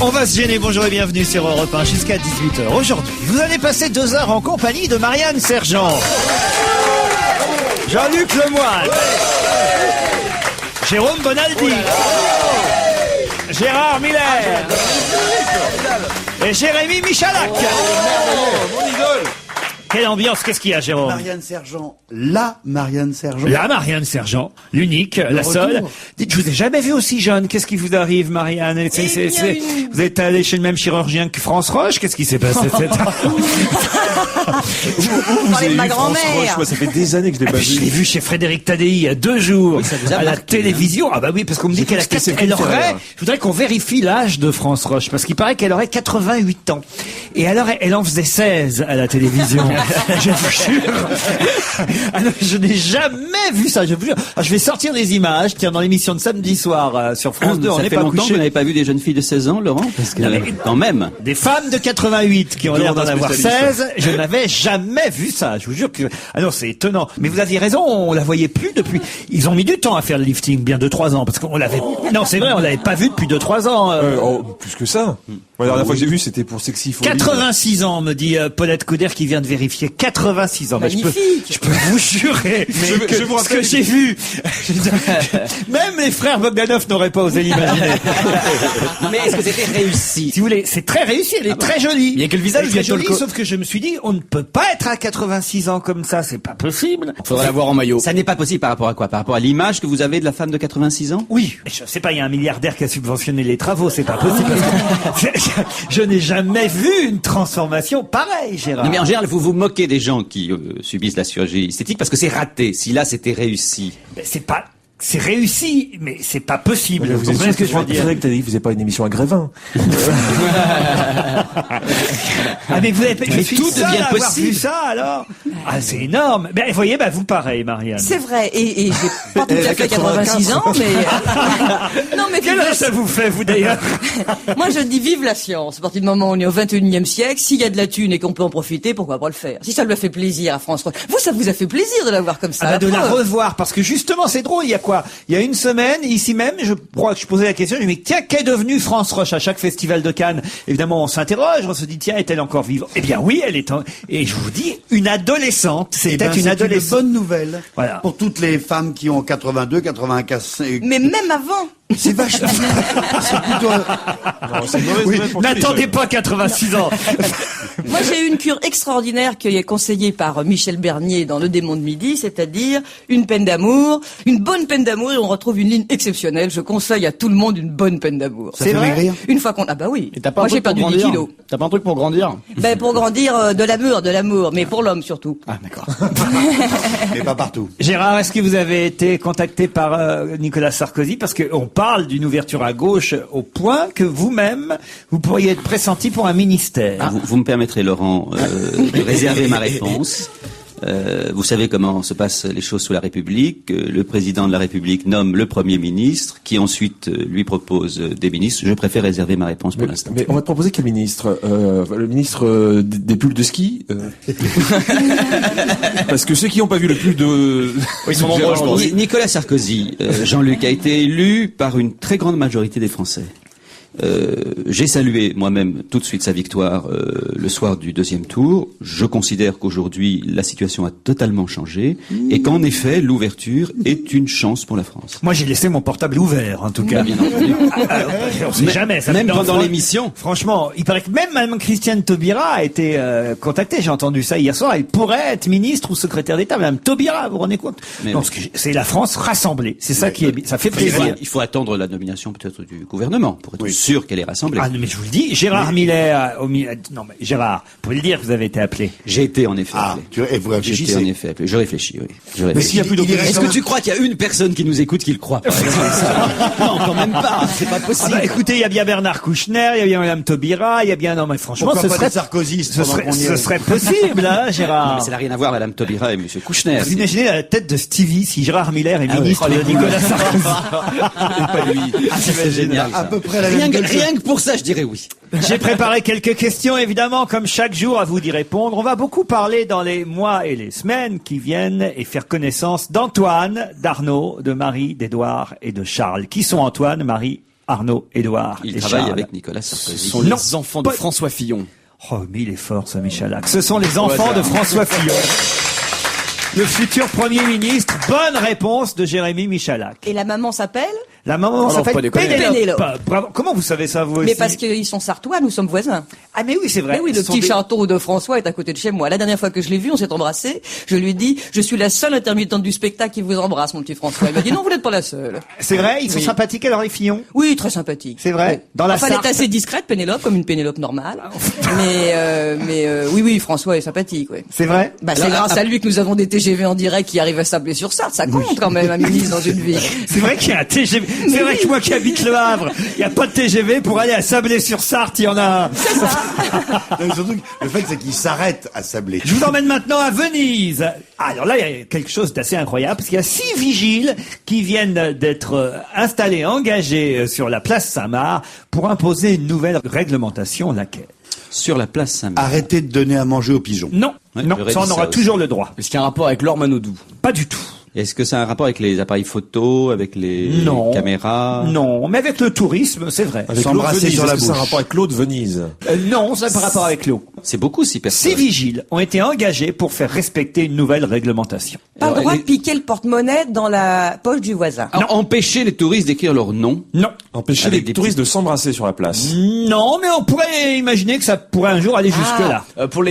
On va se gêner, bonjour et bienvenue sur Europe 1 jusqu'à 18h. Aujourd'hui, vous allez passer 2 heures en compagnie de Marianne Sergent, Jean-Luc Lemoyne, Jérôme Bonaldi, Gérard Miller et Jérémy Michalak. Mon idole. Quelle ambiance, qu'est-ce qu'il y a, Jérôme? Marianne Sergent, la Marianne Sergent. La Marianne Sergent, l'unique, la seule. Dites, je vous ai jamais vu aussi jeune. Qu'est-ce qui vous arrive, Marianne? Vous êtes allé chez le même chirurgien que France Roche? Qu'est-ce qui s'est passé cette Vous parlez de ma grand-mère. Moi, ça fait des années que je l'ai pas vu. Je l'ai vu chez Frédéric Tadei il y a 2 jours, à la télévision. Ah bah oui, parce qu'on me dit qu'elle a elle aurait, je voudrais qu'on vérifie l'âge de France Roche, parce qu'il paraît qu'elle aurait 88 ans. Et alors, elle en faisait 16 à la télévision. Je vous jure. Alors, je n'ai jamais vu ça, je vous jure. Alors, je vais sortir des images, tiens, dans l'émission de samedi soir, sur France 2, on n'est pas couché. Ça fait longtemps que vous n'avez pas vu des jeunes filles de 16 ans, Laurent? Parce que, quand même. Des femmes de 88 qui ont l'air d'en avoir 16, je n'avais jamais vu ça, je vous jure que, ah non, c'est étonnant. Mais vous aviez raison, on la voyait plus depuis, ils ont mis du temps à faire le lifting, bien 2-3 ans, parce qu'on l'avait, non, c'est vrai, on l'avait pas vu depuis 2-3 ans. Plus que ça. La dernière fois que j'ai vu, c'était pour Sexy Folie. 86 ans, me dit Paulette Couder qui vient de vérifier. 86 ans. Magnifique. Je peux vous jurer je vous ce que j'ai vu. Même les frères Bogdanov n'auraient pas osé l'imaginer. Mais est-ce que c'était réussi? Si vous voulez, c'est très réussi, elle est très jolie. Il y a que le visage, elle est très jolie, sauf que je me suis dit, on ne peut pas être à 86 ans comme ça, c'est pas possible. Faudrait la voir en maillot. Ça n'est pas possible par rapport à quoi? Par rapport à l'image que vous avez de la femme de 86 ans? Oui. Je sais pas, il y a un milliardaire qui a subventionné les travaux, c'est pas possible. Je n'ai jamais vu une transformation pareille, Gérard. Non, mais en général, vous vous moquez des gens qui subissent la chirurgie esthétique parce que c'est raté. Si là, c'était réussi. Ben, c'est réussi, mais c'est pas possible. Vous comprenez ce que je veux dire? C'est vrai que t'as dit que vous n'avez pas une émission à Grévin. Ah, mais vous avez, je suis tout seul devient à avoir possible. vu ça, alors. Ah, c'est énorme. Ben, vous voyez, ben, vous pareil, Marianne. C'est vrai, et j'ai pas tout à fait 86 ans, mais... Non, mais Quel âge ça vous fait, vous, d'ailleurs? Moi, je dis vive la science. À partir du moment où on est au 21e siècle, s'il y a de la thune et qu'on peut en profiter, pourquoi pas le faire? Si ça lui a fait plaisir à France Roche. Vous, ça vous a fait plaisir de la voir comme ça. Ah, ben, de la revoir, parce que justement, c'est drôle, il y a quoi? Il y a une semaine, ici même, je crois que je posais la question, je me dis, tiens, qu'est devenue France Roche à chaque festival de Cannes? Évidemment, on s'interroge, on se dit, tiens, est-elle encore vivante? Eh bien, oui, elle est et je vous dis, une adolescente. C'était une adolescente. C'est une bonne nouvelle. Voilà. Pour toutes les femmes qui ont 82, 95. Mais même avant. C'est vachement. C'est plutôt. Non, c'est une mauvaise nouvelle pour tous les N'attendez jeunes. pas 86 ans. Moi, j'ai eu une cure extraordinaire qui est conseillée par Michel Bernier dans Le Démon de Midi, c'est-à-dire une peine d'amour, une bonne peine d'amour, et on retrouve une ligne exceptionnelle. Je conseille à tout le monde une bonne peine d'amour. Ça fait maigrir. Une fois qu'on... Ah bah oui. Et t'as pas Moi, un truc j'ai perdu pour 10 grandir kilos. T'as pas un truc pour grandir? Ben, pour grandir, de l'amour, mais pour l'homme surtout. Ah, d'accord. Mais pas partout. Gérard, est-ce que vous avez été contacté par Nicolas Sarkozy? Parce qu'on parle d'une ouverture à gauche au point que vous-même, vous pourriez être pressenti pour un ministère. Vous me permettrez, Laurent, de réserver ma réponse. Vous savez comment se passent les choses sous la République. Le président de la République nomme le Premier ministre, qui ensuite lui propose des ministres. Je préfère réserver ma réponse pour l'instant. Mais on va te proposer quel ministre? Le ministre des pulls de ski Parce que ceux qui n'ont pas vu le pull de... Ils sont nombreux, je pense. Nicolas Sarkozy, Jean-Luc, a été élu par une très grande majorité des Français. J'ai salué moi-même tout de suite sa victoire le soir du 2e tour. Je considère qu'aujourd'hui la situation a totalement changé et qu'en effet l'ouverture est une chance pour la France. Moi, j'ai laissé mon portable ouvert, en tout cas. Bien entendu. On sait jamais. Ça Même me pendant dérange. l'émission. Franchement, il paraît que même Mme Christiane Taubira a été contactée. J'ai entendu ça hier soir. Elle pourrait être ministre ou secrétaire d'État. Mme Taubira, vous vous rendez compte? Mais Non, oui. c'est la France rassemblée. C'est ça qui est, ça fait plaisir. Il faut attendre la nomination peut-être du gouvernement pour être sûr qu'elle est rassemblée. Ah, mais je vous le dis, Gérard Miller, non, mais Gérard, vous pouvez le dire que vous avez été appelé. J'ai été en effet appelé. Et vous J'ai réfléchissez. été en effet appelé. Je réfléchis, oui. Je Mais réfléchis. s'il y a plus d'opposition. Est-ce que tu crois qu'il y a une personne qui nous écoute qui le croit, par exemple? Non, quand même pas. C'est pas Ah possible. bah, écoutez, il y a bien Bernard Kouchner, il y a bien Mme Taubira, il y a bien, non, mais franchement, Pourquoi ce pas des serait, Sarkozy ce serait possible, hein, Non, Gérard. mais ça n'a rien à voir, Madame Taubira et Monsieur Kouchner. Vous imaginez la tête de Stevie si Gérard Miller est Ah ministre ouais. de Nicolas Sarkozy. Pas lui. C'est génial. À ça. peu près la Rien même que, chose. rien que pour ça, je dirais oui. J'ai préparé quelques questions, évidemment, comme chaque jour, à vous d'y répondre. On va beaucoup parler dans les mois et les semaines qui viennent et faire connaissance d'Antoine, d'Arnaud, de Marie, d'Édouard et de Charles. Qui sont Antoine, Marie Arnaud Édouard Il et travaille Charles. avec Nicolas Ce Sarkozy. sont Non, les enfants de pas- François Fillon. Oh, mais il est fort, ce Michalak. Ce sont les enfants de François Fillon. Le futur Premier ministre. Bonne réponse de Jérémy Michalak. Et la maman s'appelle? La maman non, s'appelle pas déconner. Pénélope. Bravo. Comment vous savez ça, vous Mais aussi parce qu'ils sont sartois, nous sommes voisins. Ah, mais oui, c'est vrai. Mais oui, le Ce sont petit des- château de François est à côté de chez moi. La dernière fois que je l'ai vu, on s'est embrassés. Je lui ai dit, je suis la seule intermittente du spectacle qui vous embrasse, mon petit François. Il m'a dit, non, vous n'êtes pas la seule. C'est vrai, ils sont Oui. sympathiques alors les Fillons. Oui, très sympathique. C'est vrai. Oui. Dans la Enfin, elle Sarthe. est assez discrète, Pénélope, comme une Pénélope normale. Oui, François est sympathique, oui. C'est vrai. Bah, c'est grâce à lui que nous avons des TGV en direct qui arrivent à Sablé-sur-Sarthe. Ça compte quand même, un ministre dans une vie. C'est vrai qu'il y a un TGV. C'est vrai que moi qui habite Le Havre, il n'y a pas de TGV pour aller à Sablé-sur-Sarthe. Il y en a un. Non, mais surtout, le fait, c'est qu'il s'arrête à Sablé. Je vous emmène maintenant à Venise. Ah, alors là, il y a quelque chose d'assez incroyable, parce qu'il y a 6 vigiles qui viennent d'être installés, engagés sur la place Saint-Marc pour imposer une nouvelle réglementation. Laquelle? Sur la place Saint-Marc. Arrêtez de donner à manger aux pigeons. Non, Ouais, non, j'aurais ça on dit aura ça toujours le droit. Est-ce qu'il y a un rapport avec Laure Manodou? Pas du tout. Est-ce que ça a un rapport avec les appareils photo, avec les Non. caméras? Non, mais avec le tourisme, c'est vrai. Avec l'eau de S'embrasser Venise, sur la est-ce que c'est un bouche. rapport avec l'eau de Venise? Non, ça n'a pas rapport avec l'eau. C'est beaucoup, 6 personnes. 6 vigiles ont été engagés pour faire respecter une nouvelle réglementation. Pas le Alors, droit les- de piquer le porte-monnaie dans la poche du voisin. Alors, empêcher les touristes d'écrire leur nom. Non. Empêcher Avec les des touristes de s'embrasser sur la place. Non, mais on pourrait imaginer que ça pourrait un jour aller jusque-là. Pour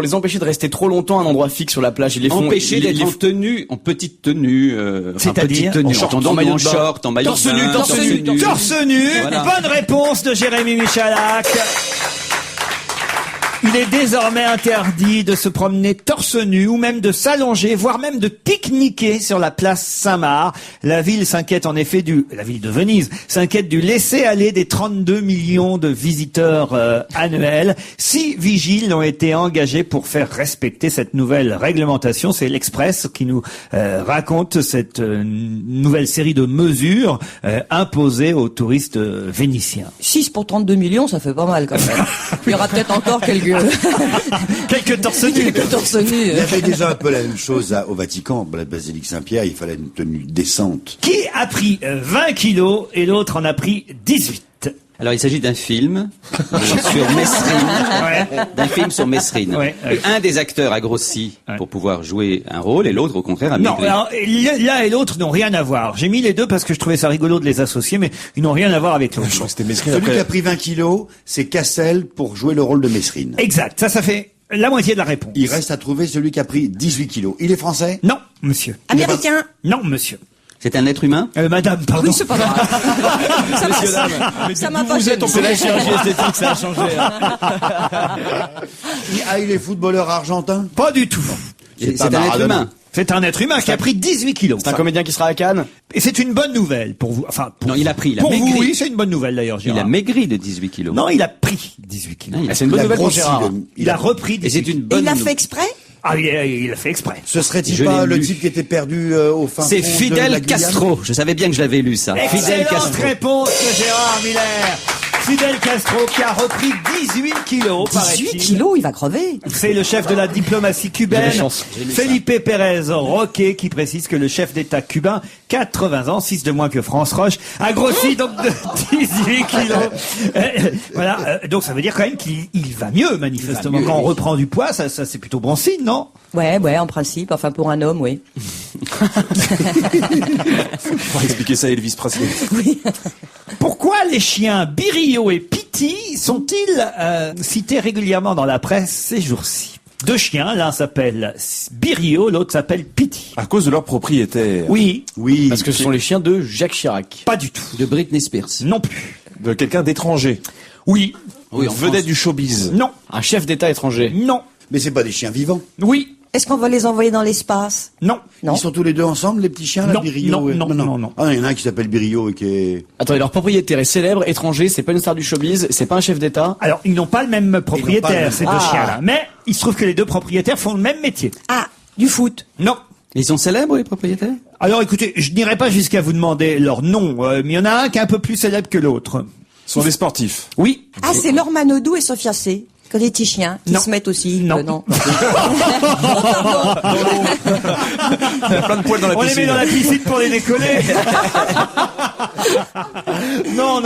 les empêcher de rester trop longtemps à un endroit fixe sur la plage, ils les font Empêcher ils- d'être ils- en tenue, en petite tenue, C'est-à-dire petite tenue, en short, en maillot en de bain. short, en maillot Torse de bain, nu, torse nu, Torse nu, Voilà. bonne réponse de Jérémy Michalak. Il est désormais interdit de se promener torse nu ou même de s'allonger, voire même de pique-niquer sur la place Saint-Marc. La ville s'inquiète en effet la ville de Venise s'inquiète du laisser-aller des 32 millions de visiteurs annuels. 6 vigiles ont été engagés pour faire respecter cette nouvelle réglementation. C'est l'Express qui nous raconte cette nouvelle série de mesures imposées aux touristes vénitiens. 6 pour 32 millions, ça fait pas mal quand même. Il y aura peut-être encore quelques Quelques torse nus. torse nus. Il y avait déjà un peu la même chose au Vatican, à la basilique Saint-Pierre, il fallait une tenue décente. Qui a pris 20 kilos et l'autre en a pris 18. Alors, il s'agit d'un film sur Mesrine. Ouais. D'un film sur Mesrine. Ouais, ouais. Un des acteurs a grossi Ouais. pour pouvoir jouer un rôle et l'autre, au contraire, a Non, maigri. alors, l'un et l'autre n'ont rien à voir. J'ai mis les deux parce que je trouvais ça rigolo de les associer, mais ils n'ont rien à voir avec Je l'autre. crois que c'était Mesrine Celui qui a après. pris 20 kilos, c'est Cassel pour jouer le rôle de Mesrine. Exact, ça fait la moitié de la réponse. Il reste à trouver celui qui a pris 18 kilos. Il est français? Non, monsieur. Américain. Non, monsieur. C'est un être humain? Madame, pardon. Oui, c'est pas grave. Ça m'a pas gêné. C'est la chirurgie esthétique, ça a changé. Il est footballeur argentin? Pas du tout. C'est pas un être Maradona. humain. C'est un être humain qui a pris 18 kilos. C'est un comédien qui sera à Cannes. Et c'est une bonne nouvelle pour vous. Enfin, pour Non, il a pris, il a pour maigri. vous, oui, c'est une bonne nouvelle d'ailleurs, Il a Gérard. maigri de 18 kilos. Non, il a pris 18 kilos. Ah, C'est une bonne Il a nouvelle pour grossi, Gérard. Il a repris Et 18 c'est une Et bonne il l'a nouvelle. fait exprès? Ah, il a fait exprès. Ce serait-il Je pas l'ai le lu. type qui était perdu au fin fond C'est de la Fidel Guyane? Castro. Je savais bien que je l'avais lu, ça. Fidel Excellente Castro. réponse de Gérard Miller. Fidel Castro qui a repris 18 kilos, 18 paraît-il. kilos, il va crever. C'est le chef de la diplomatie cubaine, J'ai la chance. Felipe Pérez Roque, qui précise que le chef d'État cubain, 80 ans, 6 de moins que France Roche, a grossi donc de 18 kilos. Voilà, donc ça veut dire quand même qu'il va mieux, manifestement. mieux, Quand on oui. reprend du poids, ça c'est plutôt bon signe, non? Ouais, en principe. Enfin, pour un homme, oui. On va expliquer ça à Elvis Presley. Pourquoi les chiens Birio et Pity sont-ils cités régulièrement dans la presse ces jours-ci? Deux chiens, l'un s'appelle Birio, l'autre s'appelle Pity. À cause de leur propriétaire. Oui, Oui. Parce que ce sont les chiens de Jacques Chirac. pas du tout. De Britney Spears. Non plus. De quelqu'un d'étranger. Oui, Oui, Une en vedette France. du showbiz. non, Un chef d'État étranger. non, Mais c'est pas des chiens vivants. oui, Est-ce qu'on va les envoyer dans l'espace? non. Non. Ils sont tous les deux ensemble, les petits chiens, là, Non, Birio non, et- non, non. Ah, il y en a un qui s'appelle Birio et qui est... Attendez, leur propriétaire est célèbre, étranger, c'est pas une star du showbiz, c'est pas un chef d'État. Alors, ils n'ont pas le même Ils n'ont pas propriétaire, le ces même- deux Ah. chiens-là. Mais il se trouve que les deux propriétaires font le même métier. Ah, du foot. Non. Ils sont célèbres, les propriétaires? Alors écoutez, je n'irai pas jusqu'à vous demander leur nom, mais il y en a un qui est un peu plus célèbre que l'autre. Ce sont des sportifs. Oui. Ah, c'est Laure Manodou et Sophia C. Quand des petits chiens qui Non. se mettent aussi. Non. Non. Il y a plein de poils dans la On les met piscine. dans la piscine pour les décoller. Non.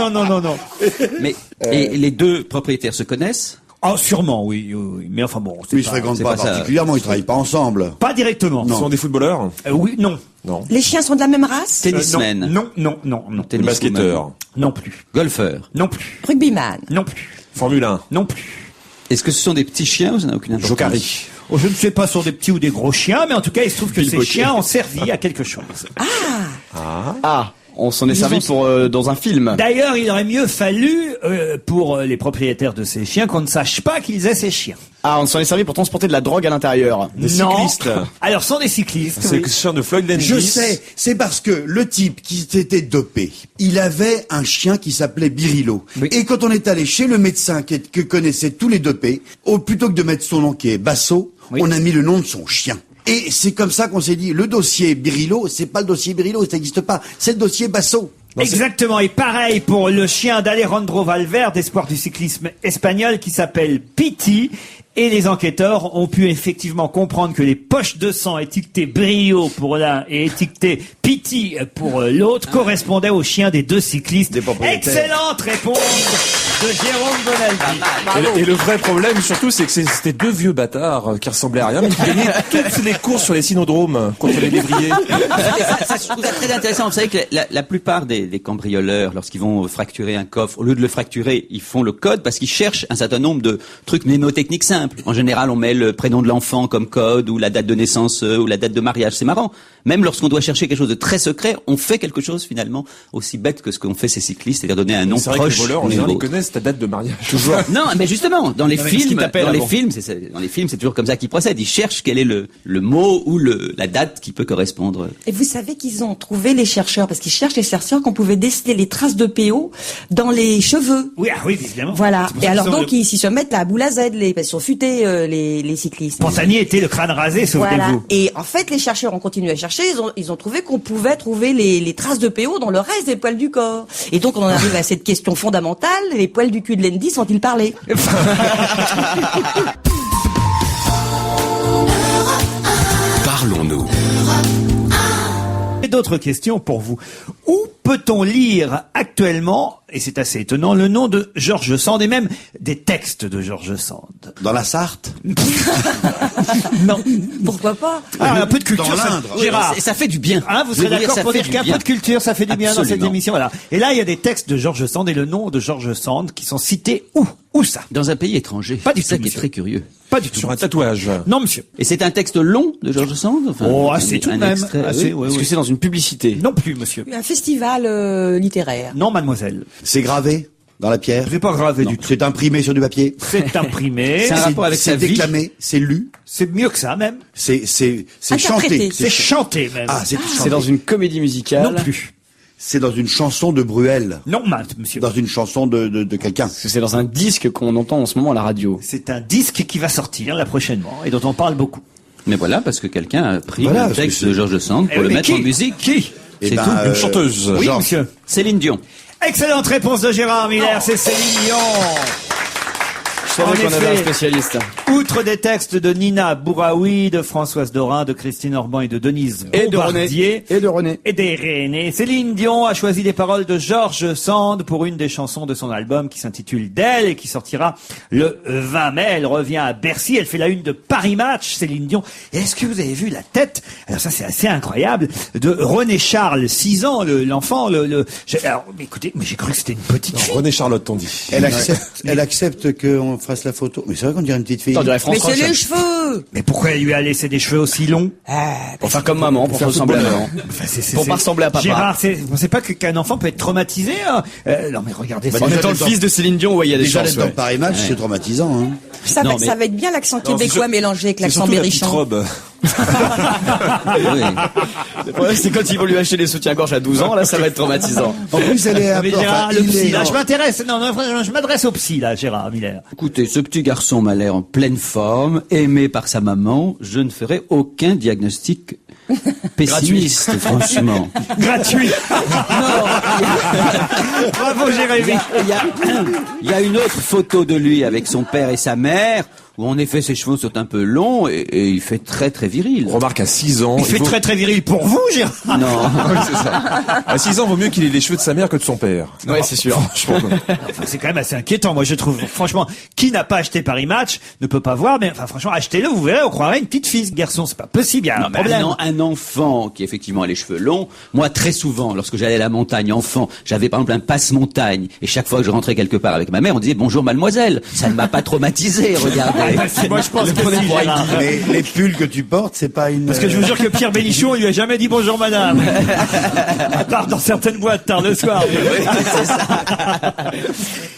Mais et les deux propriétaires se connaissent? Oh, sûrement, oui. Mais enfin bon, Ils se fréquentent c'est pas pas ça. particulièrement, ils travaillent pas ensemble. pas directement. Ce sont des footballeurs? Oui, non. Non. Les chiens sont de la même race? Tennismen? Non. Des Tenniswoman? basketteurs? Non plus. Golfeurs? Non plus. Rugbyman? Non plus. Formule 1? Non plus. Est-ce que ce sont des petits chiens ou ça n'a aucune importance? Jokari? Oh, je ne sais pas sur des petits ou des gros chiens, mais en tout cas, il se trouve que Bill ces Bocquet. chiens ont servi à quelque chose. Ah, on s'en est servi pour dans un film. D'ailleurs, il aurait mieux fallu, pour les propriétaires de ces chiens, qu'on ne sache pas qu'ils aient ces chiens. Ah, on s'en est servi pour transporter de la drogue à l'intérieur. Des Non. cyclistes? Alors, ce sont des cyclistes. C'est oui. le chien de Floyd Landis. Je sais, c'est parce que le type qui s'était dopé, il avait un chien qui s'appelait Birillo. Oui. Et quand on est allé chez le médecin que connaissait tous les dopés, plutôt que de mettre son nom qui est Basso, Oui. on a mis le nom de son chien. Et c'est comme ça qu'on s'est dit, le dossier Birillo, c'est pas le dossier Birillo, ça n'existe pas, c'est le dossier Basso. Exactement, et pareil pour le chien d'Alejandro Valverde, espoir du cyclisme espagnol, qui s'appelle Piti. Et les enquêteurs ont pu effectivement comprendre que les poches de sang étiquetées Brio pour l'un et étiquetées Piti pour l'autre correspondaient aux chiens des deux cyclistes. Des propriétaires. Excellente réponse de Jérôme Bonaldi. Et le vrai problème, surtout, c'est que c'était deux vieux bâtards qui ressemblaient à rien, mais qui gagnaient toutes les courses sur les synodromes contre les lévriers. Ça, je trouve ça très intéressant. Vous savez que la plupart des cambrioleurs, lorsqu'ils vont fracturer un coffre, au lieu de le fracturer, ils font le code parce qu'ils cherchent un certain nombre de trucs mnémotechniques simples. En général, on met le prénom de l'enfant comme code, ou la date de naissance, ou la date de mariage. C'est marrant. Même lorsqu'on doit chercher quelque chose de très secret, on fait quelque chose finalement aussi bête que ce qu'ont fait ces cyclistes, c'est-à-dire donner un nom C'est vrai que les proche. voleurs, en mais général, ils autre. connaissent ta date de mariage. Toujours. Non, mais justement, dans les mais qu'est-ce films, qu'ils t'appellent avant dans les films, c'est toujours comme ça qu'ils procèdent. Ils cherchent quel est le mot ou la date qui peut correspondre. Et vous savez qu'ils ont trouvé, les chercheurs, parce qu'ils cherchent les chercheurs, qu'on pouvait déceler les traces de PO dans les cheveux. Oui, ah oui, évidemment. Voilà. C'est pour Et ça alors qu'ils sont donc, ils s'y se mettent la boule à Z, parce qu'ils sont futés, les cyclistes. Pantanier était le crâne rasé, Voilà. souvenez-vous. Et en fait, les chercheurs ont continué à chercher. Ils ont trouvé qu'on pouvait trouver les traces de PO dans le reste des poils du corps. Et donc, on en arrive à cette question fondamentale. Les poils du cul de Landy sont-ils parlés? Parlons-nous. Et d'autres questions pour vous. Où peut-on lire actuellement, et c'est assez étonnant, le nom de George Sand et même des textes de George Sand? Dans la Sarthe? Non. Pourquoi pas? Ah, un peu de culture, Dans ça, l'Indre. Gérard. Ça fait du bien. Hein, vous Je serez veux dire, d'accord ça pour fait dire du qu'un bien. peu de culture, ça fait du bien dans cette Absolument. émission, voilà. Et là, il y a des textes de George Sand et le nom de George Sand qui sont cités où? Où ça? Dans un pays étranger. Pas du C'est ça tout, qui est monsieur. très curieux. Pas du tout. Sur un tatouage. Non, monsieur. Et c'est un texte long de George Sand, enfin, Oh, assez tout de un même. extrait, Assez, oui. oui, Est-ce oui. que c'est dans une publicité? Non plus, monsieur. Un festival littéraire. Non, mademoiselle. C'est gravé dans la pierre? C'est pas gravé du tout. C'est imprimé sur du papier? C'est imprimé. C'est un rapport avec sa C'est vie. déclamé? C'est lu? C'est mieux que ça, même. C'est Interprété. chanté? C'est chanté, même. Ah, c'est C'est dans une comédie musicale. Non plus. C'est dans une chanson de Bruel? Non, monsieur. Dans une chanson de quelqu'un? Parce que c'est dans un disque qu'on entend en ce moment à la radio. C'est un disque qui va sortir là prochainement et dont on parle beaucoup. Mais voilà, parce que quelqu'un a pris Voilà, le parce texte que de George Sand Eh pour oui, le mais mettre qui en musique. Qui? Eh C'est ben, tout. Une chanteuse. Oui, Georges. monsieur. Céline Dion. Excellente réponse de Gérard Miller, c'est Céline Dion. Je savais En qu'on avait un effet. spécialiste. Outre des textes de Nina Bouraoui, de Françoise Dorin, de Christine Orban et de Denise Et de Bombardier. René. Et de René. Et des René. Céline Dion a choisi les paroles de George Sand pour une des chansons de son album qui s'intitule D'elle et qui sortira le 20 mai. Elle revient à Bercy. Elle fait la une de Paris Match, Céline Dion. Et est-ce que vous avez vu la tête? Alors ça, c'est assez incroyable. De René Charles, 6 ans, l'enfant, alors, mais écoutez, mais j'ai cru que c'était une petite fille. René Charlotte, on dit. Elle accepte qu'on fasse la photo. Mais c'est vrai qu'on dirait une petite fille. Attends, on dirait Mais François. c'est les cheveux! Mais pourquoi elle lui a laissé des cheveux aussi longs? Pour faire comme maman, pour ressembler à maman. Enfin, Pour pas ressembler à papa. Gérard, vous pensez pas qu'un enfant peut être traumatisé? Hein non mais regardez ça. En déjà, étant le d'être fils de Céline Dion, ouais, il y a des Déjà chances. d'être dans ouais. Paris Match, c'est traumatisant. Hein. Ça, Non, va, mais- ça va être bien l'accent Non, québécois mélangé avec C'est l'accent surtout la petite berrichon. robe. Oui. Le problème, c'est quand ils vont lui acheter des soutiens-gorge à 12 ans, là, ça va être traumatisant. En plus, elle est un Mais peu... Gérard, enfin, le il psy, est- là, je m'intéresse. Non, je m'adresse au psy, là, Gérard Miller. Écoutez, ce petit garçon m'a l'air en pleine forme, aimé par sa maman. Je ne ferai aucun diagnostic pessimiste, franchement. Gratuit. Bravo Jérémy. Il y a une autre photo de lui avec son père et sa mère, où en effet ses cheveux sont un peu longs et il fait très très viril. Remarque, à 6 ans... Il fait très très viril pour vous, Gérard. Non. Oui, c'est ça. À 6 ans, vaut mieux qu'il ait les cheveux de sa mère que de son père. Ouais, c'est sûr. Enfin, c'est quand même assez inquiétant, moi je trouve. Franchement, qui n'a pas acheté Paris Match ne peut pas voir, mais enfin franchement, achetez-le, vous verrez, on croirait une petite fille, ce garçon, c'est pas possible, il y a un problème. Un enfant qui effectivement a les cheveux longs, moi très souvent, lorsque j'allais à la montagne enfant, j'avais par exemple un passe-montagne, et chaque fois que je rentrais quelque part avec ma mère, on disait bonjour mademoiselle. Ça ne m'a pas traumatisé, regardez. Moi je pense que si, Gérard. Mais les pulls que tu portes, c'est pas une... Parce que je vous jure que Pierre Bénichon, il lui a jamais dit bonjour madame. À part dans certaines boîtes tard le soir.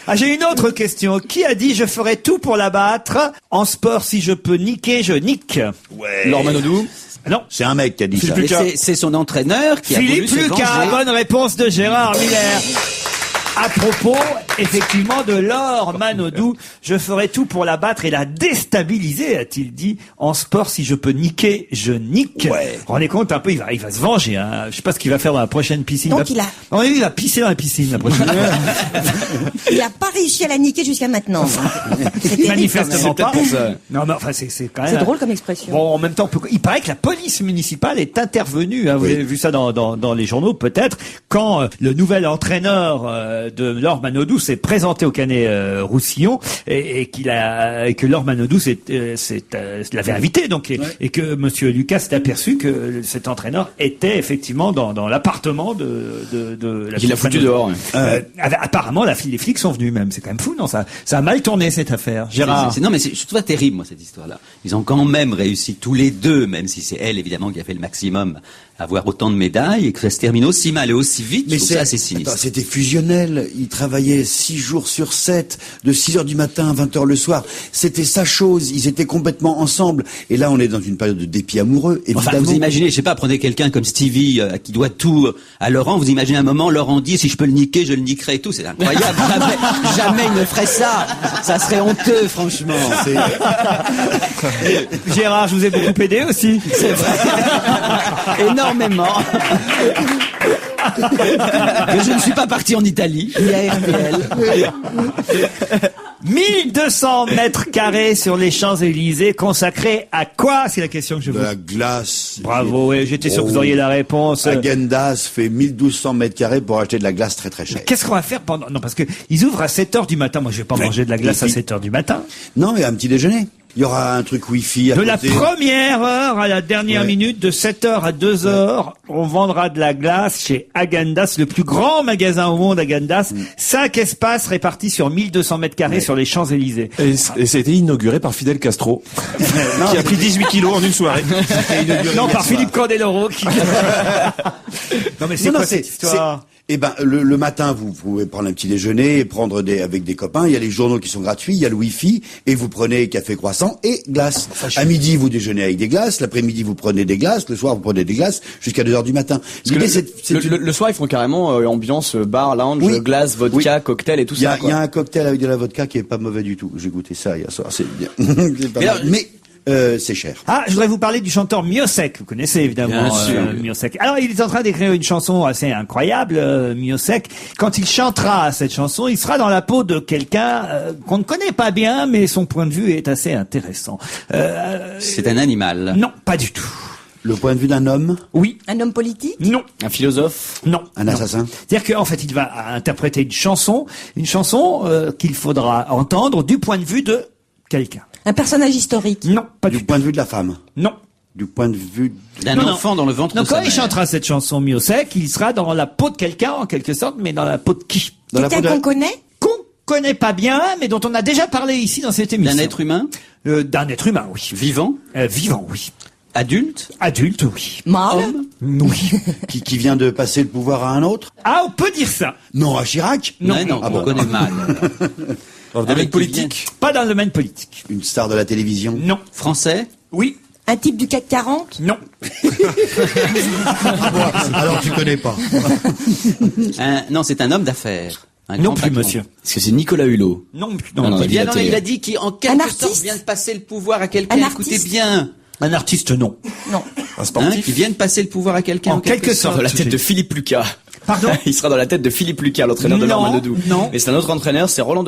Ah, j'ai une autre question. Qui a dit je ferai tout pour la battre? En sport, si je peux niquer, je nique. Ouais. Laure Manodou. Non. C'est un mec qui a dit ça. Philippe Et c'est son entraîneur qui a voulu Philippe se Lucas, venger. bonne réponse de Gérard Miller. À propos, effectivement, de Laure Manodou, je ferai tout pour la battre et la déstabiliser, a-t-il dit. En sport, si je peux niquer, je nique. Ouais. Vous vous rendez compte un peu, il va se venger. Hein. Je sais pas ce qu'il va faire dans la prochaine piscine. Donc il a- À mon avis, il va pisser dans la piscine la prochaine. Il n'a pas réussi à la niquer jusqu'à maintenant. C'est terrible, Manifestement C'est pas. peut-être pour ça. Non, mais enfin, c'est quand même. C'est drôle comme expression. Bon, en même temps, il paraît que la police municipale est intervenue. Hein, vous avez vu ça dans les journaux, peut-être, quand le nouvel entraîneur de Laure Manodou s'est présenté au Canet Roussillon et que Laure Manodou l'avait invité, donc et que Monsieur Lucas s'est aperçu que cet entraîneur était effectivement dans l'appartement de la. Il l'a foutu dehors. Ouais. Apparemment, les flics sont venus même. C'est quand même fou, non? Ça a mal tourné cette affaire. Gérard. Non, mais je trouve ça terrible, moi, cette histoire-là. Ils ont quand même réussi tous les deux, même si c'est elle, évidemment, qui a fait le maximum, à avoir autant de médailles, et que ça se termine aussi mal et aussi vite. Mais je trouve ça assez sinistre. Attends, c'était fusionnel. Il travaillait 6 jours sur 7, de 6 heures du matin à 20 heures le soir. C'était sa chose. Ils étaient complètement ensemble. Et là, on est dans une période de dépit amoureux, évidemment. Enfin, vous imaginez, je sais pas, prenez quelqu'un comme Stevie, qui doit tout à Laurent, vous imaginez un moment, Laurent dit, si je peux le niquer, je le niquerai et tout, c'est incroyable. jamais il ne ferait ça. Ça serait honteux, franchement. Gérard, je vous ai beaucoup aidé aussi. C'est vrai. Énormément. Mais je ne suis pas parti en Italie, ni à RTL. 1200 mètres carrés sur les Champs-Élysées consacrés à quoi? C'est la question que je De vous... la glace. Bravo, oui, j'étais sûr que vous auriez la réponse. Agendas fait 1200 mètres carrés pour acheter de la glace très très chère. Qu'est-ce qu'on va faire pendant... Non, parce que ils ouvrent à 7 heures du matin. Moi, je vais pas manger de la glace à 7 heures du matin. Non, il y a un petit déjeuner. Il y aura un truc Wi-Fi à De la côté. première heure à la dernière minute, de 7h à 2h, on vendra de la glace chez Agendas, le plus grand magasin au monde, Agendas. 5 espaces répartis sur 1200 mètres carrés sur les Champs-Élysées. Et ça a été inauguré par Fidel Castro, qui a pris 18 kilos en une soirée. Non, par Philippe Candeloro qui... Non, mais c'est Non, quoi non, cette histoire? Eh ben, le matin, vous pouvez prendre un petit déjeuner, prendre avec des copains. Il y a les journaux qui sont gratuits, il y a le Wi-Fi, et vous prenez café croissant et glace. À midi, vous déjeunez avec des glaces. L'après-midi, vous prenez des glaces. Le soir, vous prenez des glaces jusqu'à 2 heures du matin. L'idée, Le soir, ils font carrément ambiance bar, lounge, Oui. glace, vodka, cocktail et tout il y a, ça. il y a un cocktail avec de la vodka qui est pas mauvais du tout. J'ai goûté ça hier soir, c'est bien. C'est pas mal. Mais c'est cher. Ah, je voudrais vous parler du chanteur Miossec. Vous connaissez évidemment Bien sûr. Miossec. Alors, il est en train d'écrire une chanson assez incroyable, Miossec. Quand il chantera cette chanson, il sera dans la peau de quelqu'un qu'on ne connaît pas bien, mais son point de vue est assez intéressant. C'est un animal. Non, pas du tout. Le point de vue d'un homme, Oui. Un homme politique? Non. Un philosophe. Non. un non. assassin. C'est-à-dire qu'en fait, il va interpréter une chanson qu'il faudra entendre du point de vue de quelqu'un. Un personnage historique? Non, pas Du du tout. point de vue de la femme. Non. Du point de vue... D'un Non, non. enfant dans le ventre Donc de sa quand il mère. chantera cette chanson Miossec, il sera dans la peau de quelqu'un en quelque sorte, mais dans la peau de qui? Dans la peau Quelqu'un de- qu'on connaît? Qu'on connaît pas bien, mais dont on a déjà parlé ici dans cette émission. D'un être humain, D'un être humain, oui. vivant, Vivant, oui. adulte, Adulte, oui. Mâle? Oui. qui vient de passer le pouvoir à un autre. Ah, on peut dire ça. Non, à Chirac. non, Ah on bon. connaît mal. Dans le Avec domaine qui politique. Pas dans le domaine politique. Une star de la télévision. Non. Français, Oui. Un type du CAC 40? Non. Alors tu connais pas. non, c'est un homme d'affaires. Un Non grand plus, patron. monsieur. Est-ce que c'est Nicolas Hulot? Non plus. Non, non, pas Eh du bien, la non, télé. il a dit qu'en Un quelque artiste sorte vient de passer le pouvoir à quelqu'un. Un Écoutez artiste bien. Un artiste, non. Non. Un sportif. Qui vienne passer le pouvoir à quelqu'un. En quelque sorte. Dans la tête de Philippe Lucas. Pardon? Il sera dans la tête de Philippe Lucas, l'entraîneur de Laure Manodou. Non. Et c'est un autre entraîneur, c'est Raymond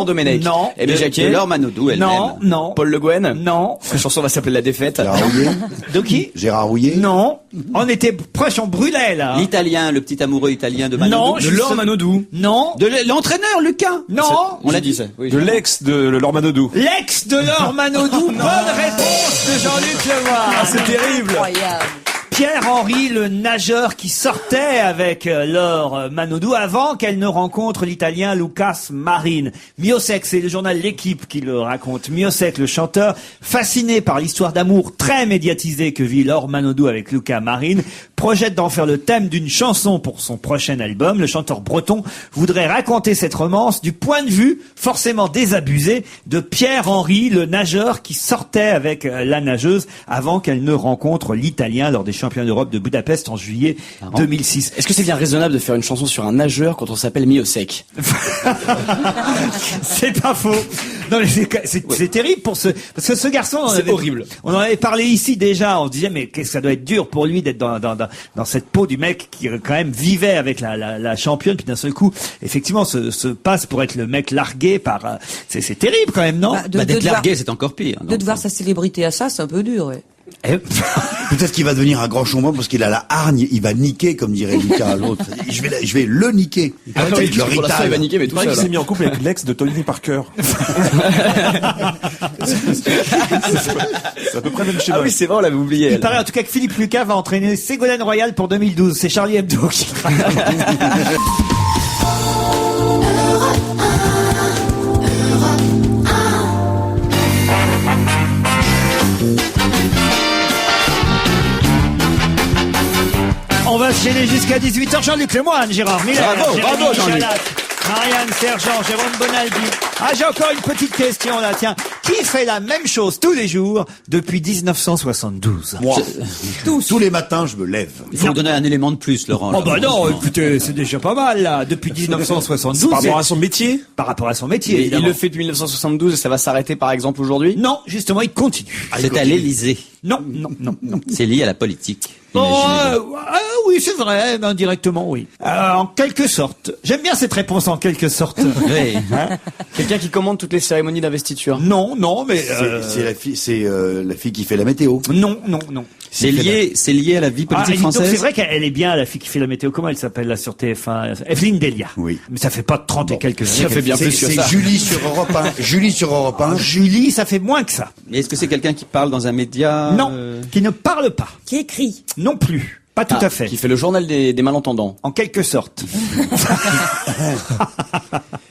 Domenech. Non. Et bien Jacquet. De Laure Manodou elle-même. Non. Paul Le Guen. Non. La chanson va s'appeler La Défaite. Gérard Rouillet. De qui? Gérard Rouillet. Non. On était proche, on brûlait, là. L'italien, le petit amoureux italien de Manodou. Non, De Laure Manodou. Non. De l'entraîneur, Lucas. Non. On l'a dit ça. Oui, De l'ex de Laure Manodou. L'ex de Laure Manodou. Bonne réponse de Jean-Luc Lemoyne. c'est terrible. Incroyable. Pierre-Henri, le nageur qui sortait avec Laure Manodou avant qu'elle ne rencontre l'Italien Lucas Marin. Miossec, c'est le journal L'Équipe qui le raconte. Miossec, le chanteur, fasciné par l'histoire d'amour très médiatisée que vit Laure Manodou avec Lucas Marin, projette d'en faire le thème d'une chanson pour son prochain album. Le chanteur breton voudrait raconter cette romance du point de vue forcément désabusé de Pierre-Henri, le nageur qui sortait avec la nageuse avant qu'elle ne rencontre l'Italien lors des championnats d'Europe de Budapest en juillet 2006. Est-ce que c'est bien raisonnable de faire une chanson sur un nageur quand on s'appelle Miossec? C'est pas faux. Non, mais c'est terrible parce que ce garçon, C'est horrible. On en avait parlé ici déjà. On se disait mais qu'est-ce que ça doit être dur pour lui d'être dans cette peau du mec qui quand même vivait avec la championne, puis d'un seul coup, effectivement, se passe pour être le mec largué par. C'est terrible quand même, non? D'être largué, c'est encore pire. De devoir sa célébrité à ça, c'est un peu dur, ouais. Peut-être qu'il va devenir un grand chômeur parce qu'il a la hargne, il va niquer, comme dirait Lucas, l'autre. Je vais le niquer. Ah oui, le pour l'instant, il va niquer, mais tout Il seul. s'est mis en couple avec l'ex de Tony Parker. C'est à peu près le même schéma. Ah oui, c'est vrai, on l'avait oublié. Il elle. paraît en tout cas que Philippe Lucas va entraîner Ségolène Royal pour 2012. C'est Charlie Hebdo qui On va se gêner jusqu'à 18h. Jean-Luc Lemoyne, Gérard Miller, Bravo, Jérémy bravo, Jean-Luc. Chalat, Marianne Sergent, Jérôme Bonaldi. Ah, j'ai encore une petite question là, tiens. Qui fait la même chose tous les jours depuis 1972? Moi, tous les matins, je me lève. Il faut donner un élément de plus, Laurent. Oh bah non, écoutez, c'est déjà pas mal là. Depuis 1972. Par rapport à son métier. Par rapport à son métier, Il évidemment. le fait depuis 1972 et ça va s'arrêter par exemple aujourd'hui? Non, justement, il continue. C'est à l'Élysée. Non. C'est lié à la politique. Oh, Imaginez-le. oui, c'est vrai, indirectement, oui. En quelque sorte. J'aime bien cette réponse en quelque sorte. Oui. Quelqu'un qui commande toutes les cérémonies d'investiture? Non, mais... C'est la fille qui fait la météo. Non. C'est lié à la vie politique donc française. c'est vrai qu'elle est bien, la fille qui fait la météo. Comment elle s'appelle là sur TF1? Evelyne Delia. Oui. Mais ça fait pas 30 et quelques années. Ça fait bien plus que C'est ça. Julie sur Europe 1. Julie sur Europe 1. Julie, ça fait moins que ça. Mais est-ce que c'est quelqu'un qui parle dans un média Non, qui ne parle pas. Qui écrit. Non plus. Pas tout à fait. Qui fait le journal des malentendants. En quelque sorte.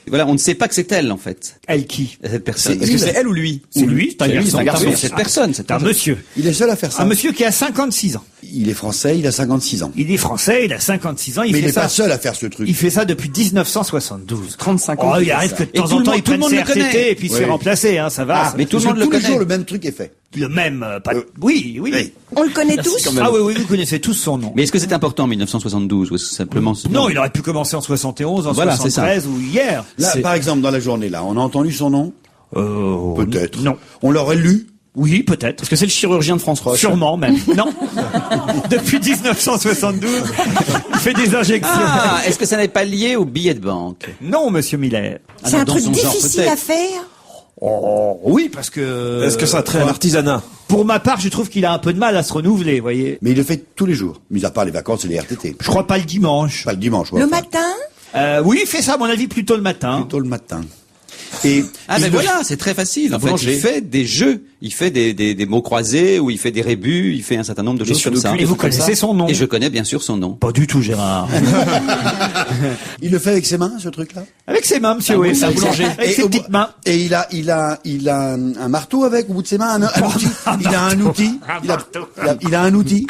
Voilà, on ne sait pas que c'est elle en fait, Elle qui? cette personne. Est-ce que c'est elle ou lui? C'est lui, c'est un garçon. c'est un garçon. Oui, Cette personne, C'est un monsieur. Il est seul à faire ça. Un monsieur qui a 56 ans. Il est français, il a 56 ans. Il est français, il a 56 ans, Mais il fait n'est ça. pas seul à faire ce truc. Il fait ça depuis 1972. 35 ans. Oh, il qu'il fait arrive ça. que de Et temps tout en le temps, monde- il tout le prenne monde le connaît. CRTT et puis il se fait Oui. remplacer, hein, ça va. mais tout le Parce monde que le tous les connaît. jours, le même truc est fait. Le même, oui. On le connaît tous. Ah oui, vous connaissez tous son nom. Mais est-ce que c'est important en 1972 ou est-ce que simplement Non, il aurait pu commencer en 71, en Voilà, c'est 73 ou hier. Là, par exemple, dans la journée, là, on a entendu son nom? Peut-être. Non. On l'aurait lu? Oui, peut-être. Est-ce que c'est le chirurgien de France Roche? Sûrement même. Non. Depuis 1972, il fait des injections. Ah, est-ce que ça n'est pas lié au billet de banque? Non, monsieur Miller. C'est un dans truc son genre, difficile peut-être. à faire. Oh, oui, parce que... Est-ce que ça a trait à l'artisanat? Pour ma part, je trouve qu'il a un peu de mal à se renouveler, vous voyez. Mais il le fait tous les jours, mis à part les vacances et les RTT. Je crois pas le dimanche. Pas le dimanche, ouais, Le enfin, matin. Oui, il fait ça, à mon avis, plutôt le matin. plutôt le matin. Et Ah il mais le- voilà, c'est très facile. En fait, boulanger. il fait des jeux, il fait des mots croisés ou il fait des rébus, il fait un certain nombre de choses comme ça. Et vous connaissez son nom? Et je connais bien sûr son nom. Pas du tout, Gérard. Il le fait avec ses mains, ce truc-là? Avec ses mains, monsieur, oui. c'est un boulanger. Avec ses au petites bout- mains. Et il a un marteau avec, au bout de ses mains, un outil. Il a un outil. Il a un outil.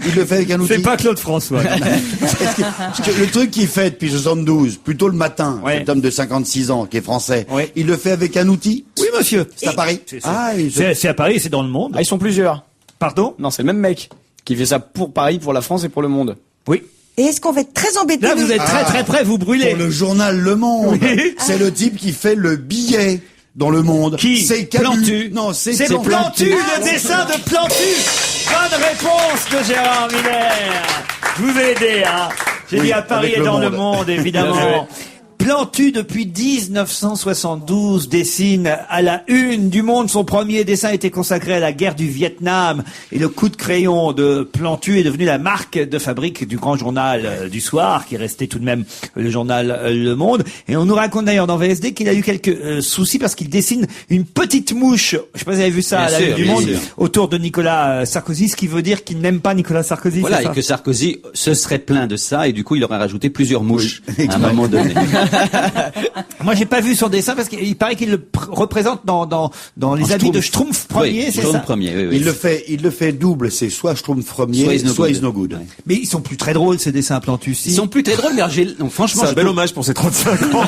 Il le fait avec un outil. C'est pas Claude François. Parce que le truc qu'il fait depuis 72, plutôt le matin, Ouais. cet homme de 56 ans, qui est français, Ouais. il le fait avec un outil. Oui, monsieur. C'est à Paris. C'est- Ah, et je- C'est à Paris, c'est dans le monde. Ah, ils sont plusieurs. Pardon? Non, c'est le même mec qui fait ça pour Paris, pour la France et pour le monde. Oui. Et est-ce qu'on va être très embêté Là, vous êtes très très près, vous brûlez. pour le journal Le Monde. Oui. C'est le type qui fait le billet dans Le Monde. Qui? C'est Camus. Plantu. Non, C'est Plantu, le dessin de Plantu. Bonne réponse de Gérard Miller. Je vous ai aidé, hein. J'ai Oui, dit à Paris avec et le dans le monde. monde, évidemment. Plantu depuis 1972 dessine à la une du Monde. Son premier dessin était consacré à la guerre du Vietnam et le coup de crayon de Plantu est devenu la marque de fabrique du grand journal du soir qui restait tout de même le journal Le Monde. Et on nous raconte d'ailleurs dans VSD qu'il a eu quelques soucis parce qu'il dessine une petite mouche. Je sais pas si vous avez vu ça Bien à la sûr, une du bien Monde sûr. autour de Nicolas Sarkozy, ce qui veut dire qu'il n'aime pas Nicolas Sarkozy. Voilà, c'est et ça que Sarkozy se serait plaint de ça, et du coup, il aurait rajouté plusieurs mouches à un moment donné. Moi, j'ai pas vu son dessin parce qu'il paraît qu'il le représente dans les habits de Schtroumpf premier, Oui, c'est Schtroumpf ça premier, oui, oui. Il le fait double, c'est soit Schtroumpf premier, Soit Is No soit Good. Is No Good. Ouais. Mais ils sont plus très drôles ces dessins Plantu. Ils sont plus très drôles, mais franchement, C'est un je bel trouve- hommage pour ses 35 ans.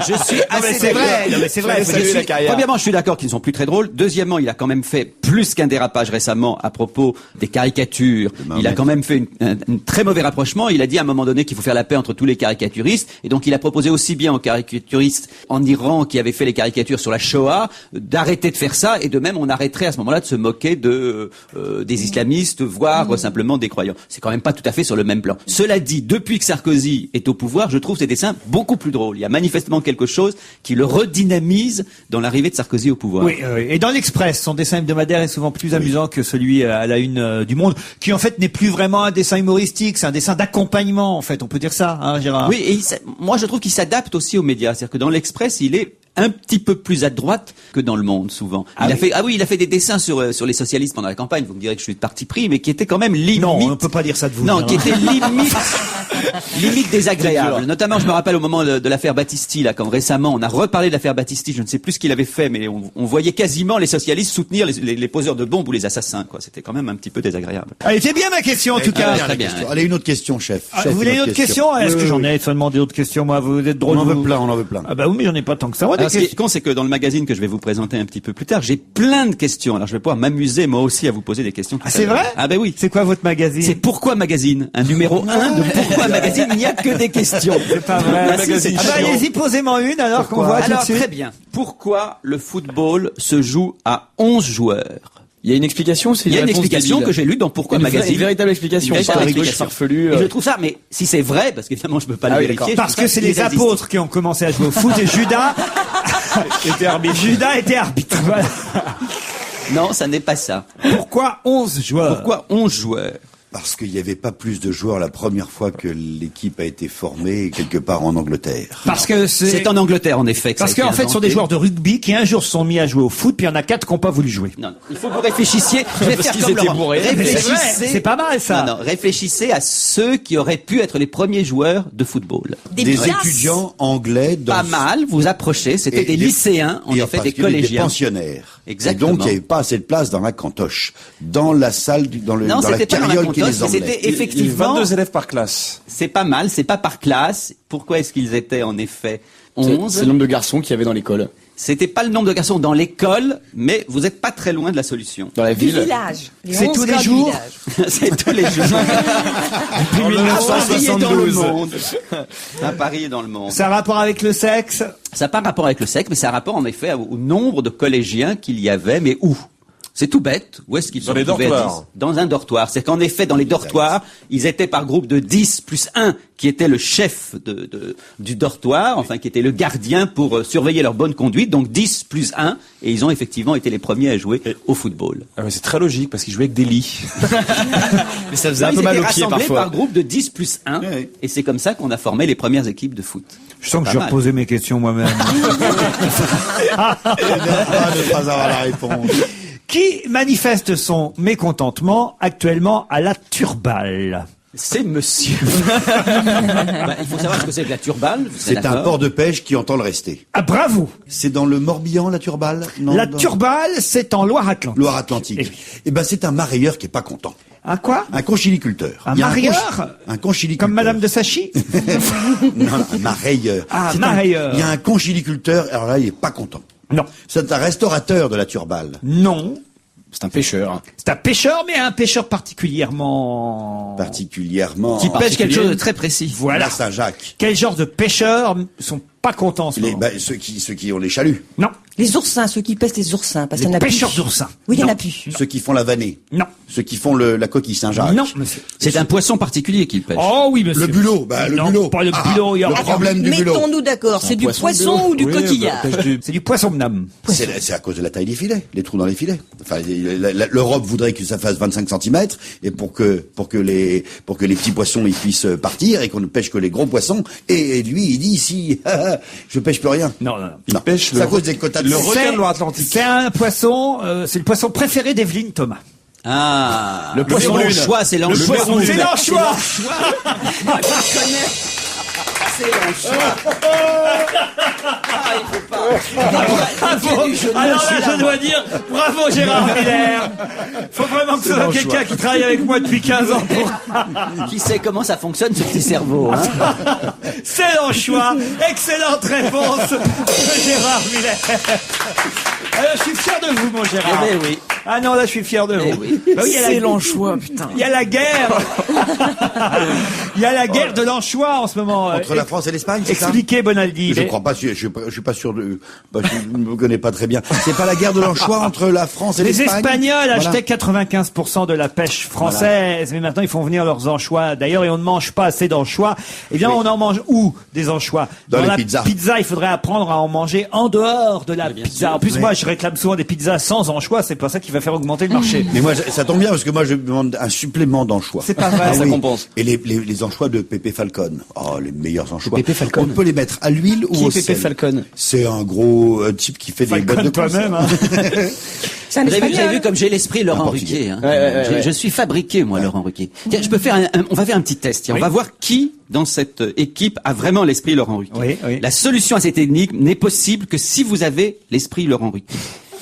je suis Ah, mais assez c'est d'accord. vrai, non, mais c'est vrai. Fallait faut saluer dire- la carrière. Premièrement, je suis d'accord qu'ils ne sont plus très drôles. Deuxièmement, il a quand même fait plus qu'un dérapage récemment à propos des caricatures. Il a quand même fait un très mauvais rapprochement. Il a dit à un moment donné qu'il faut faire la paix entre tous les caricaturistes. Et donc, il a proposé aussi bien aux caricaturistes en Iran qui avaient fait les caricatures sur la Shoah d'arrêter de faire ça. Et de même, on arrêterait à ce moment-là de se moquer des islamistes, voire simplement des croyants. C'est quand même pas tout à fait sur le même plan. Cela dit, depuis que Sarkozy est au pouvoir, je trouve ces dessins beaucoup plus drôles. Il y a manifestement quelque chose qui le redynamise dans l'arrivée de Sarkozy au pouvoir. Oui, et dans l'Express, son dessin hebdomadaire est souvent plus amusant que celui à la une du Monde, qui en fait n'est plus vraiment un dessin humoristique, c'est un dessin d'accompagnement en fait, on peut dire ça, hein, Gérard. Oui, et moi je trouve qu'il s'adapte aussi aux médias. C'est-à-dire que dans l'Express, il est un petit peu plus à droite que dans Le Monde, souvent. Il a fait des dessins sur les socialistes pendant la campagne. Vous me direz que je suis de parti pris, mais qui étaient quand même limite. Non, on ne peut pas dire ça de vous. Non, Gérard. qui était limite désagréable. Notamment, je me rappelle au moment de l'affaire Battisti, là, quand récemment on a reparlé de l'affaire Battisti, je ne sais plus ce qu'il avait fait, mais on voyait quasiment les socialistes soutenir les poseurs de bombes ou les assassins, quoi. C'était quand même un petit peu désagréable. Allez, c'est bien ma question en tout cas. très bien. Allez, une autre question, chef. Ah, Chef, vous voulez une autre question? Est-ce Oui, que oui, j'en oui. ai seulement des autres questions? Moi, vous êtes drôle. On en vous. veut plein, on en veut plein. Ah bah oui, mais j'en ai pas tant que ça. Moi, des Alors, ce qui est questions. con, c'est que dans le magazine que je vais vous présenter un petit peu plus tard, j'ai plein de questions. Alors, je vais pouvoir m'amuser, moi aussi, à vous poser des questions. Ah, c'est vrai? Ah, ben oui. C'est quoi votre magazine? C'est Pourquoi Magazine? Un numéro 1 de Pourquoi Magazine. Il n'y a que des questions. C'est pas vrai. Ah, si, c'est Ah bah, chiant. allez-y, posez-moi une alors qu'on voit tout de Alors, suite. très bien. Pourquoi le football se joue à 11 joueurs? Il y a une explication, c'est Il y a une réponse explication débile. que j'ai lue dans Pourquoi Une Magazine. véritable explication. Une Pas véritable un truc explication. farfelu. Et je trouve ça, mais si c'est vrai, parce qu'évidemment je peux pas Ah le oui, vérifier. Parce je trouve que ça c'est les irrésistible. apôtres qui ont commencé à jouer au foot et Judas était arbitre. Judas était arbitre. Voilà. Non, ça n'est pas ça. Pourquoi 11 joueurs? Pourquoi 11 joueurs? Parce qu'il n'y avait pas plus de joueurs la première fois que l'équipe a été formée quelque part en Angleterre. Parce que C'est en Angleterre, en effet. Que Parce ça a été qu'en fait, ce sont inventé. des joueurs de rugby qui un jour se sont mis à jouer au foot, puis il y en a 4 qui n'ont pas voulu jouer. Non, non. Il faut que vous réfléchissiez. Je vais Parce faire qu'ils comme étaient Laurent. bourrés. Mais c'est vrai, Réfléchissez. c'est pas mal ça. Non, non. Réfléchissez à ceux qui auraient pu être les premiers joueurs de football. Des piastres. étudiants anglais dans Pas mal, vous approchez. C'était des lycéens, en et effet, parce des qu'il y avait Des collégiens. pensionnaires. Exactement. Et donc, il n'y avait pas assez de place dans la cantoche, dans la salle, dans Non, la c'était pas dans la carriole qui cantoche, les mais emmenait. c'était Il y a effectivement. 22 élèves par classe. C'est pas mal, c'est pas par classe. Pourquoi est-ce qu'ils étaient en effet 11? C'est le nombre de garçons qu'il y avait dans l'école. C'était pas le nombre de garçons dans l'école, mais vous êtes pas très loin de la solution. Dans la Du ville. village. C'est tous les jours. C'est tous les jours. En À Paris et dans le 1972. monde. À Paris et dans le monde. Ça a rapport avec le sexe? Ça n'a pas rapport avec le sexe, mais ça a rapport en effet au nombre de collégiens qu'il y avait, mais où? C'est tout bête. Où est-ce qu'ils se Dans les retrouvaient à dortoirs. 10? Dans un dortoir. C'est qu'en effet, dans les dortoirs, ils étaient par groupe de 10 plus 1 qui était le chef du dortoir, enfin qui était le gardien pour surveiller leur bonne conduite. Donc 10 plus 1, et ils ont effectivement été les premiers à jouer au football. Ah, mais c'est très logique parce qu'ils jouaient avec des lits. Mais ça faisait un Ils peu mal étaient aux pieds rassemblés parfois. par groupe de 10 plus 1, Oui, oui. et c'est comme ça qu'on a formé les premières équipes de foot. Je sens que Pas je vais mal. reposer mes questions moi-même. Ne pas avoir la réponse. Qui manifeste son mécontentement actuellement à la Turballe? C'est monsieur. Ben, il faut savoir ce que c'est que la turballe. vous êtes C'est un d'accord port de pêche qui entend le rester. Ah, bravo! C'est dans le Morbihan, la Turballe? Non, La dans- Turballe, c'est en Loire-Atlantique. Loire-Atlantique. Eh oui. Eh ben, c'est un marailleur qui est pas content. Un quoi? Un conchiliculteur. Un Il y a marieur? Un conchiliculteur. Comme Madame de Sachi? Non, un marailleur. Ah, C'est marailleur. Il y a un conchiliculteur, alors là, il est pas content. Non. C'est un restaurateur de la Turballe. Non. C'est un pêcheur. C'est un pêcheur, mais un pêcheur particulièrement... Particulièrement. Qui pêche quelque chose de très précis. Voilà. La Saint-Jacques. Quel genre de pêcheur sont pas contents en ce moment. Ceux qui ont les chaluts. Non. Les oursins, ceux qui pêchent les oursins, parce qu'il y en Les a plus. pêcheurs d'oursins. Oui, il y en Non. a plus. Ceux qui font la vanée. Non. Ceux qui font la coquille Saint-Jacques. Non, monsieur. C'est un poisson particulier qu'il pêche. Oh oui, monsieur. Le bulot, le Non, bulot. pas le bulot, il y a le problème du bulot. Mettons-nous d'accord, c'est du poisson ou du coquillard? C'est du poisson mnam. C'est à cause de la taille des filets, les trous dans les filets. Enfin, l'Europe voudrait que ça fasse 25 cm et pour que les petits poissons ils puissent partir et qu'on ne pêche que les gros poissons. Et lui, il dit ici, je pêche plus rien. Non. Non. pêche C'est à cause des quotas de le pêche. requin de Loire-Atlantique. C'est un poisson, c'est le poisson préféré d'Evelyne Thomas. Ah, Le poisson lune. l'anchois, c'est l'anchois. C'est l'anchois. Alors là, je dois dire, bravo Gérard Miller. Faut vraiment que ce soit quelqu'un qui travaille avec moi depuis 15 ans pour... Qui sait comment ça fonctionne, ce petit cerveau, hein? C'est l'anchois. Excellente réponse de Gérard Miller. Je suis fier de vous, mon Gérard. Eh ben oui. Ah non, là, je suis fier de vous. oui. Bah oui, il y a C'est l'anchois, putain. Il y a la guerre. Il y a la guerre de l'anchois en ce moment. Entre la France et l'Espagne, c'est ça? Expliquez, Bonaldi. Je crois pas, je suis pas sûr de, je ne me connais pas très bien. C'est pas la guerre de l'anchois entre la France et Les l'Espagne? Espagnols Voilà. achetaient 95% de la pêche française, mais maintenant ils font venir leurs anchois. D'ailleurs, et on ne mange pas assez d'anchois. Eh bien, on en mange où des anchois? Dans les la pizzas. pizza, il faudrait apprendre à en manger en dehors de la pizza. En plus, moi, je réclame souvent des pizzas sans anchois. C'est pas ça qui va faire augmenter le marché. Mais moi, ça tombe bien parce que moi, je demande un supplément d'anchois. C'est pas vrai. Ah ça oui. compense. Et les anchois de Pépé Falcon. Oh, les meilleurs anchois. Pépé Falcon. On peut les mettre à l'huile ou Qui au est Pépé sel. Falcon? C'est un gros type qui fait des boîtes de toi-même. Hein. C'est un Vous avez vu espagnol. comme j'ai l'esprit Laurent Un Portugais. Ruquier. Hein. Ouais. Je suis fabriqué, moi, Laurent Ruquier. Tiens, je peux faire on va faire un petit test. Tiens, Oui. On va voir qui, dans cette équipe, a vraiment l'esprit Laurent Ruquier. Oui, oui. La solution à cette énigme n'est possible que si vous avez l'esprit Laurent Ruquier.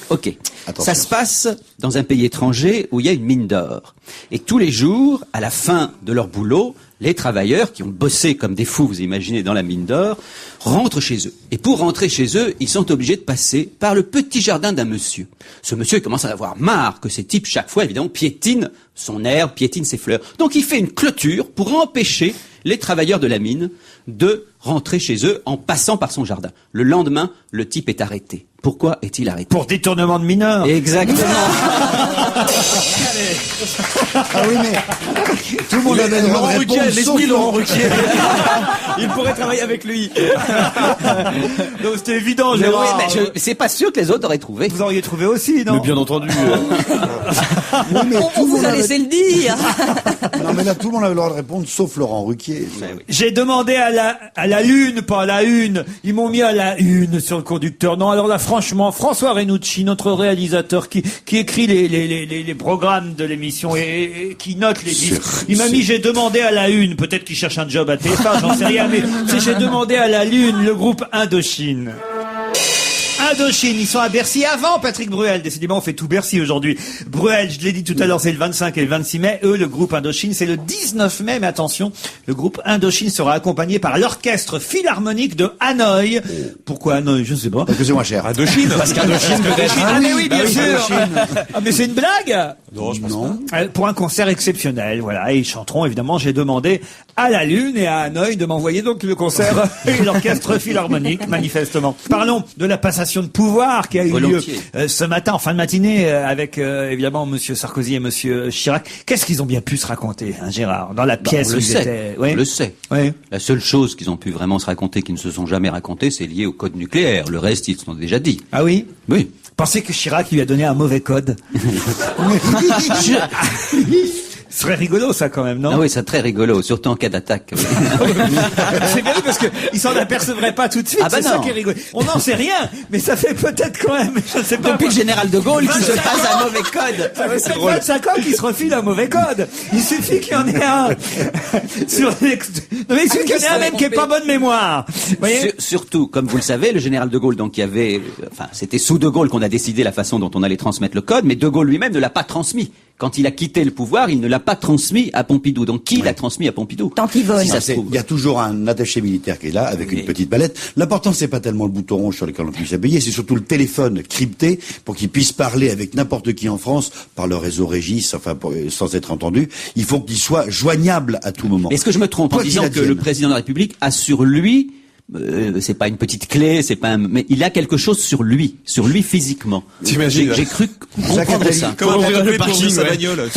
Ok. Attention. Ça se passe dans un pays étranger où il y a une mine d'or. Et tous les jours, à la fin de leur boulot, les travailleurs qui ont bossé comme des fous, vous imaginez, dans la mine d'or, rentrent chez eux. Et pour rentrer chez eux, ils sont obligés de passer par le petit jardin d'un monsieur. Ce monsieur il commence à avoir marre que ces types, chaque fois, évidemment, piétinent son herbe, piétinent ses fleurs. Donc il fait une clôture pour empêcher les travailleurs de la mine de rentrer chez eux en passant par son jardin. Le lendemain, le type est arrêté. Pourquoi est-il arrêté? Pour détournement de mineurs. Exactement. Ah oui, mais tout le monde avait le droit Laurent de Ruquier, répondre, sauf l'esprit Laurent Ruquier. Il pourrait travailler avec lui. Donc c'était évident, Mais Gérard. oui, mais c'est pas sûr que les autres auraient trouvé. Vous auriez trouvé aussi, non? Mais bien entendu. Oui, mais tout On le vous monde a avait- laissé le dire. Non, mais là, tout le monde avait le droit de répondre, sauf Laurent Ruquier. J'ai demandé à la lune, pas à la une. Ils m'ont mis à la une sur le conducteur. Non, alors là, franchement, François Renucci, notre réalisateur qui écrit les programmes de l'émission et qui note les disques, il m'a mis j'ai demandé à la une. Peut-être qu'il cherche un job à TF1, j'en sais rien, mais c'est j'ai demandé à la lune, le groupe Indochine. Indochine, ils sont à Bercy avant Patrick Bruel. Décidément, on fait tout Bercy aujourd'hui. Bruel, je l'ai dit tout à l'heure, c'est le 25 et le 26 mai. Eux, le groupe Indochine, c'est le 19 mai. Mais attention, le groupe Indochine sera accompagné par l'orchestre philharmonique de Hanoï. Pourquoi Hanoï? Je ne sais pas. Parce que c'est moins cher. Indochine. Parce qu'Indochine peut-être. Ah mais oui, bien bah oui, sûr. Ah mais c'est une blague. Non. Pour un concert exceptionnel, voilà. Et ils chanteront, évidemment, j'ai demandé à la Lune et à Hanoï de m'envoyer donc le concert et l'orchestre philharmonique, manifestement. Parlons de la passation de pouvoir qui a eu Volontiers. lieu ce matin, en fin de matinée, avec évidemment Monsieur Sarkozy et Monsieur Chirac. Qu'est-ce qu'ils ont bien pu se raconter, hein, Gérard, dans la pièce on où le ils sait. étaient. On le sait. Oui. La seule chose qu'ils ont pu vraiment se raconter, qu'ils ne se sont jamais racontés, c'est lié au code nucléaire. Le reste, ils se l'ont déjà dit. Ah oui. Oui. Pensez que Chirac lui a donné un mauvais code. Ce serait rigolo, ça, quand même, non? Ah oui, c'est très rigolo, surtout en cas d'attaque. C'est bien parce que ils s'en apercevraient pas tout de suite. Ah bah c'est ça non. qui est rigolo. On n'en sait rien, mais ça fait peut-être quand même, je ne sais pas. Depuis le général de Gaulle qui se 25 passe un mauvais code. Ça fait 25 ans qu'ils se refilent un mauvais code. Il suffit qu'il y en ait un sur non, mais il suffit qu'il y en ait un même qui ait pas bonne mémoire. Vous voyez? Surtout, comme vous le savez, le général de Gaulle, donc, c'était sous de Gaulle qu'on a décidé la façon dont on allait transmettre le code, mais de Gaulle lui-même ne l'a pas transmis. Quand il a quitté le pouvoir, il ne l'a pas transmis à Pompidou. Donc, qui l'a transmis à Pompidou? Tantivonne. Si ça se trouve. Il y a toujours un attaché militaire qui est là, avec une petite palette. L'important, c'est pas tellement le bouton rouge sur lequel on puisse appuyer, c'est surtout le téléphone crypté pour qu'il puisse parler avec n'importe qui en France par le réseau Régis, sans être entendu. Il faut qu'il soit joignable à tout moment. Est-ce que je me trompe en Quoi qu'il disant que advienne. le président de la République a sur lui c'est pas une petite clé, c'est pas mais il a quelque chose sur lui physiquement. T'imagines? J'ai cru comprendre ça. Comment ouvrir le parking, sa bagnole?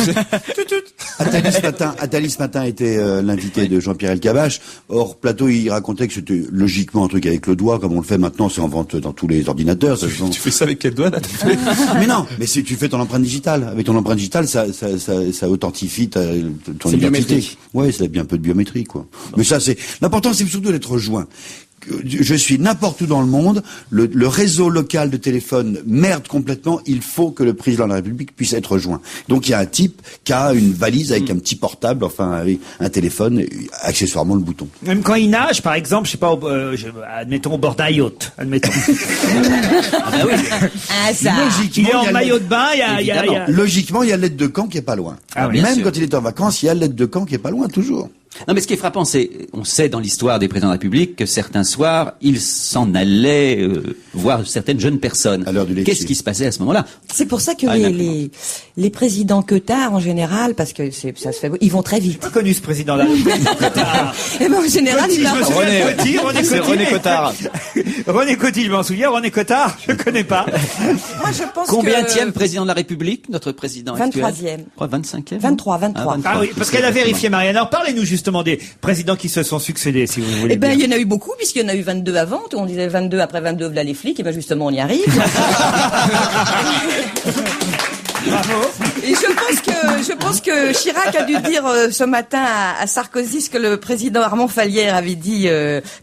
Attali ce matin était l'invité de Jean-Pierre Elkabbach. Hors plateau, il racontait que c'était logiquement un truc avec le doigt, comme on le fait maintenant, c'est en vente dans tous les ordinateurs. Tu fais ça avec quel doigt là? Mais non, mais si tu fais ton empreinte digitale, avec ton empreinte digitale, ça authentifie ton C'est identité. biométrique. Ouais, c'est bien un peu de biométrie, quoi. Mais ça, c'est l'important, c'est surtout d'être joint. Je suis n'importe où dans le monde, le réseau local de téléphone merde complètement, il faut que le président de la République puisse être joint. Donc il y a un type qui a une valise avec un petit portable, enfin avec un téléphone, et accessoirement le bouton. Même quand il nage, par exemple, je sais pas, admettons au bord d'un yacht, admettons. Ah, ça. Il est en maillot de bain, il y a... Logiquement, il y a l'aide de camp qui est pas loin. Ah, bien Même sûr. quand il est en vacances, il y a l'aide de camp qui est pas loin, toujours. Non, mais ce qui est frappant, c'est, on sait dans l'histoire des présidents de la République que certains soirs, ils s'en allaient voir certaines jeunes personnes. À l'heure du lecture. Qu'est-ce qui se passait à ce moment-là? C'est pour ça que Ah, les présidents queutards, en général, parce que ça se fait, ils vont très vite. Pas connu ce président-là. Et ben, en général, Coty, il je me souviens de Coty, C'est René mais- Cotard. René Coty, je m'en souviens. René Cotard, je connais pas. Moi, je pense Combienième que... président de la République, notre président actuel? 23e. Oh, 25e? 23. Ah oui, parce qu'elle a vérifié, Marianne. Alors parlez-nous justement des présidents qui se sont succédés, si vous voulez. Eh ben, bien. il y en a eu beaucoup, puisqu'il y en a eu 22 avant. On disait 22, après 22, voilà les flics. Et ben, justement, on y arrive. Et je pense que Chirac a dû dire ce matin à Sarkozy ce que le président Armand Fallière avait dit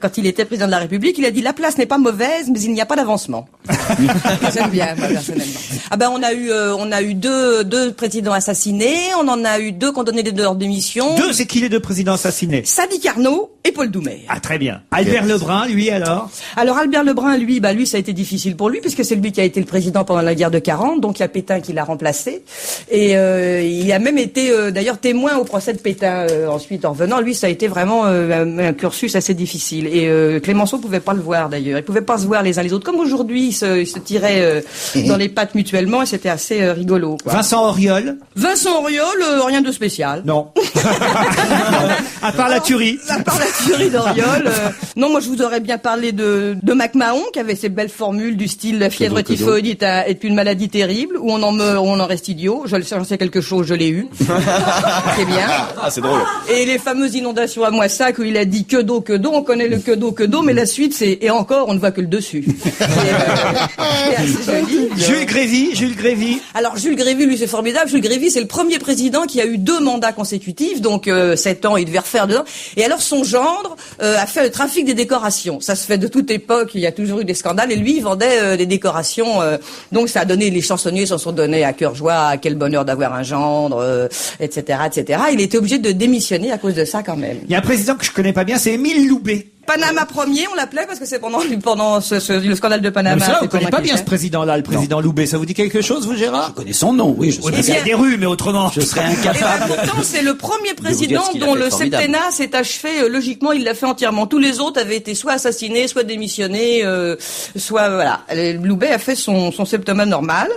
quand il était président de la République. Il a dit: la place n'est pas mauvaise, mais il n'y a pas d'avancement. J'aime bien, moi, personnellement. Ah ben, on a eu deux présidents assassinés. On en a eu 2 condamnés de leur démission. C'est qui les 2 présidents assassinés? Sadi Carnot et Paul Doumer. Ah, très bien. Albert Lebrun, lui, alors? Alors Albert Lebrun, lui, ça a été difficile pour lui puisque c'est lui qui a été le président pendant la guerre de 40, donc il y a Pétain qui l'a remplacé. Et il a même été d'ailleurs témoin au procès de Pétain ensuite en revenant. Lui, ça a été vraiment un cursus assez difficile. Et Clémenceau pouvait pas le voir d'ailleurs. Ils pouvaient pas se voir les uns les autres. Comme aujourd'hui, ils se tiraient dans les pattes mutuellement et c'était assez rigolo, quoi. Vincent Auriol? Vincent Auriol, rien de spécial. Non. À part la tuerie. À part la tuerie d'Auriol. Non, moi je vous aurais bien parlé de MacMahon qui avait ces belles formules du style la fièvre typhoïde est une maladie terrible où on en reste idiot. J'en sais quelque chose, je l'ai eu. C'est bien. Ah, c'est drôle. Et les fameuses inondations à Moissac où il a dit que d'eau, on connaît le que d'eau, mais la suite c'est et encore on ne voit que le dessus. C'est assez joli. Jules Grévy. Alors Jules Grévy, lui, c'est formidable. Jules Grévy, c'est le premier président qui a eu 2 mandats consécutifs, donc 7 ans, il devait refaire 2 ans. Et alors son gendre a fait le trafic des décorations. Ça se fait de toute époque, il y a toujours eu des scandales. Et lui, il vendait des décorations. Donc ça a donné, les chansonniers s'en sont donnés à cœur joie, quel bonheur d'avoir un gendre, etc., etc. Il était obligé de démissionner à cause de ça quand même. Il y a un président que je connais pas bien, c'est Émile Loubet. Panama premier, on l'appelait parce que c'est pendant le scandale de Panama. Mais ça, on c'est connaît pendant pas qu'il bien était. ce président-là, le président Loubet. Ça vous dit quelque chose, vous, Gérard? Je connais son nom, oui, je Oui, sais. parce qu'il y a des rues, mais autrement. Je serais Eh ben, incapable. pourtant, c'est le premier vous dire président ce qu'il a dont fait le formidable. septennat s'est achevé. Logiquement, il l'a fait entièrement. Tous les autres avaient été soit assassinés, soit démissionnés, soit voilà. Loubet a fait son septennat normal.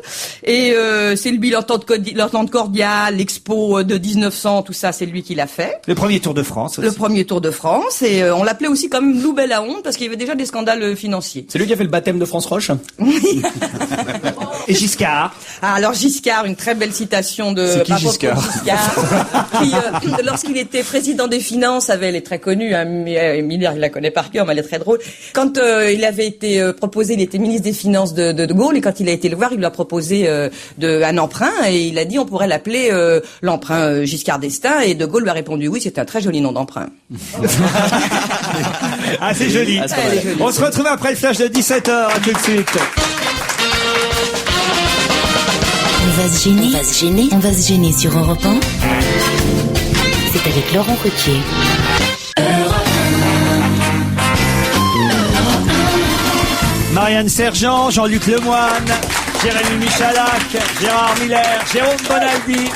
Et c'est lui l'entente cordiale, l'expo de 1900, tout ça, c'est lui qui l'a fait. Le premier Tour de France aussi. Le premier Tour de France. Et on l'appelait aussi quand même Loubet la honte parce qu'il y avait déjà des scandales financiers. C'est lui qui a fait le baptême de France Roche. Et Giscard. Ah, alors Giscard, une très belle citation de C'est qui, Papa Giscard Giscard, qui, lorsqu'il était président des finances, elle est très connue, hein, Miller, il la connaît par cœur, mais elle est très drôle. Quand il avait été proposé, il était ministre des Finances de Gaulle, et quand il a été le voir, il lui a proposé un emprunt, et il a dit on pourrait l'appeler l'emprunt Giscard d'Estaing, et de Gaulle lui a répondu oui, c'est un très joli nom d'emprunt. Ah, c'est joli. Ah, c'est pas mal. On se retrouve après le flash de 17h. À tout de suite. On va se gêner. On va se gêner sur Europe 1. C'est avec Laurent Ruquier. Marianne Sergent, Jean-Luc Lemoyne, Jérémy Michalak, Gérard Miller, Jérôme Bonaldi.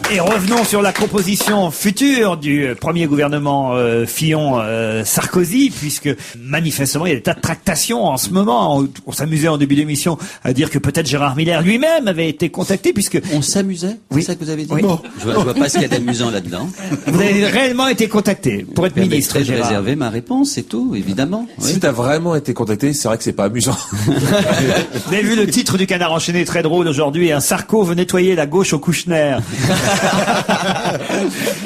Et revenons sur la composition future du premier gouvernement Fillon-Sarkozy, puisque manifestement il y a des tas de tractations en ce moment. On s'amusait en début d'émission à dire que peut-être Gérard Miller lui-même avait été contacté, puisque... On s'amusait? Oui. C'est ça que vous avez dit? Oui. Je vois pas ce qu'il y a d'amusant là-dedans. Vous avez réellement été contacté pour être ministre, Je Gérard. réserver ma réponse, c'est tout, évidemment. Oui. Si t'as vraiment été contacté, c'est vrai que c'est pas amusant. Vous avez vu le titre du Canard enchaîné, très drôle aujourd'hui, un Sarko veut nettoyer la gauche au Kouchner.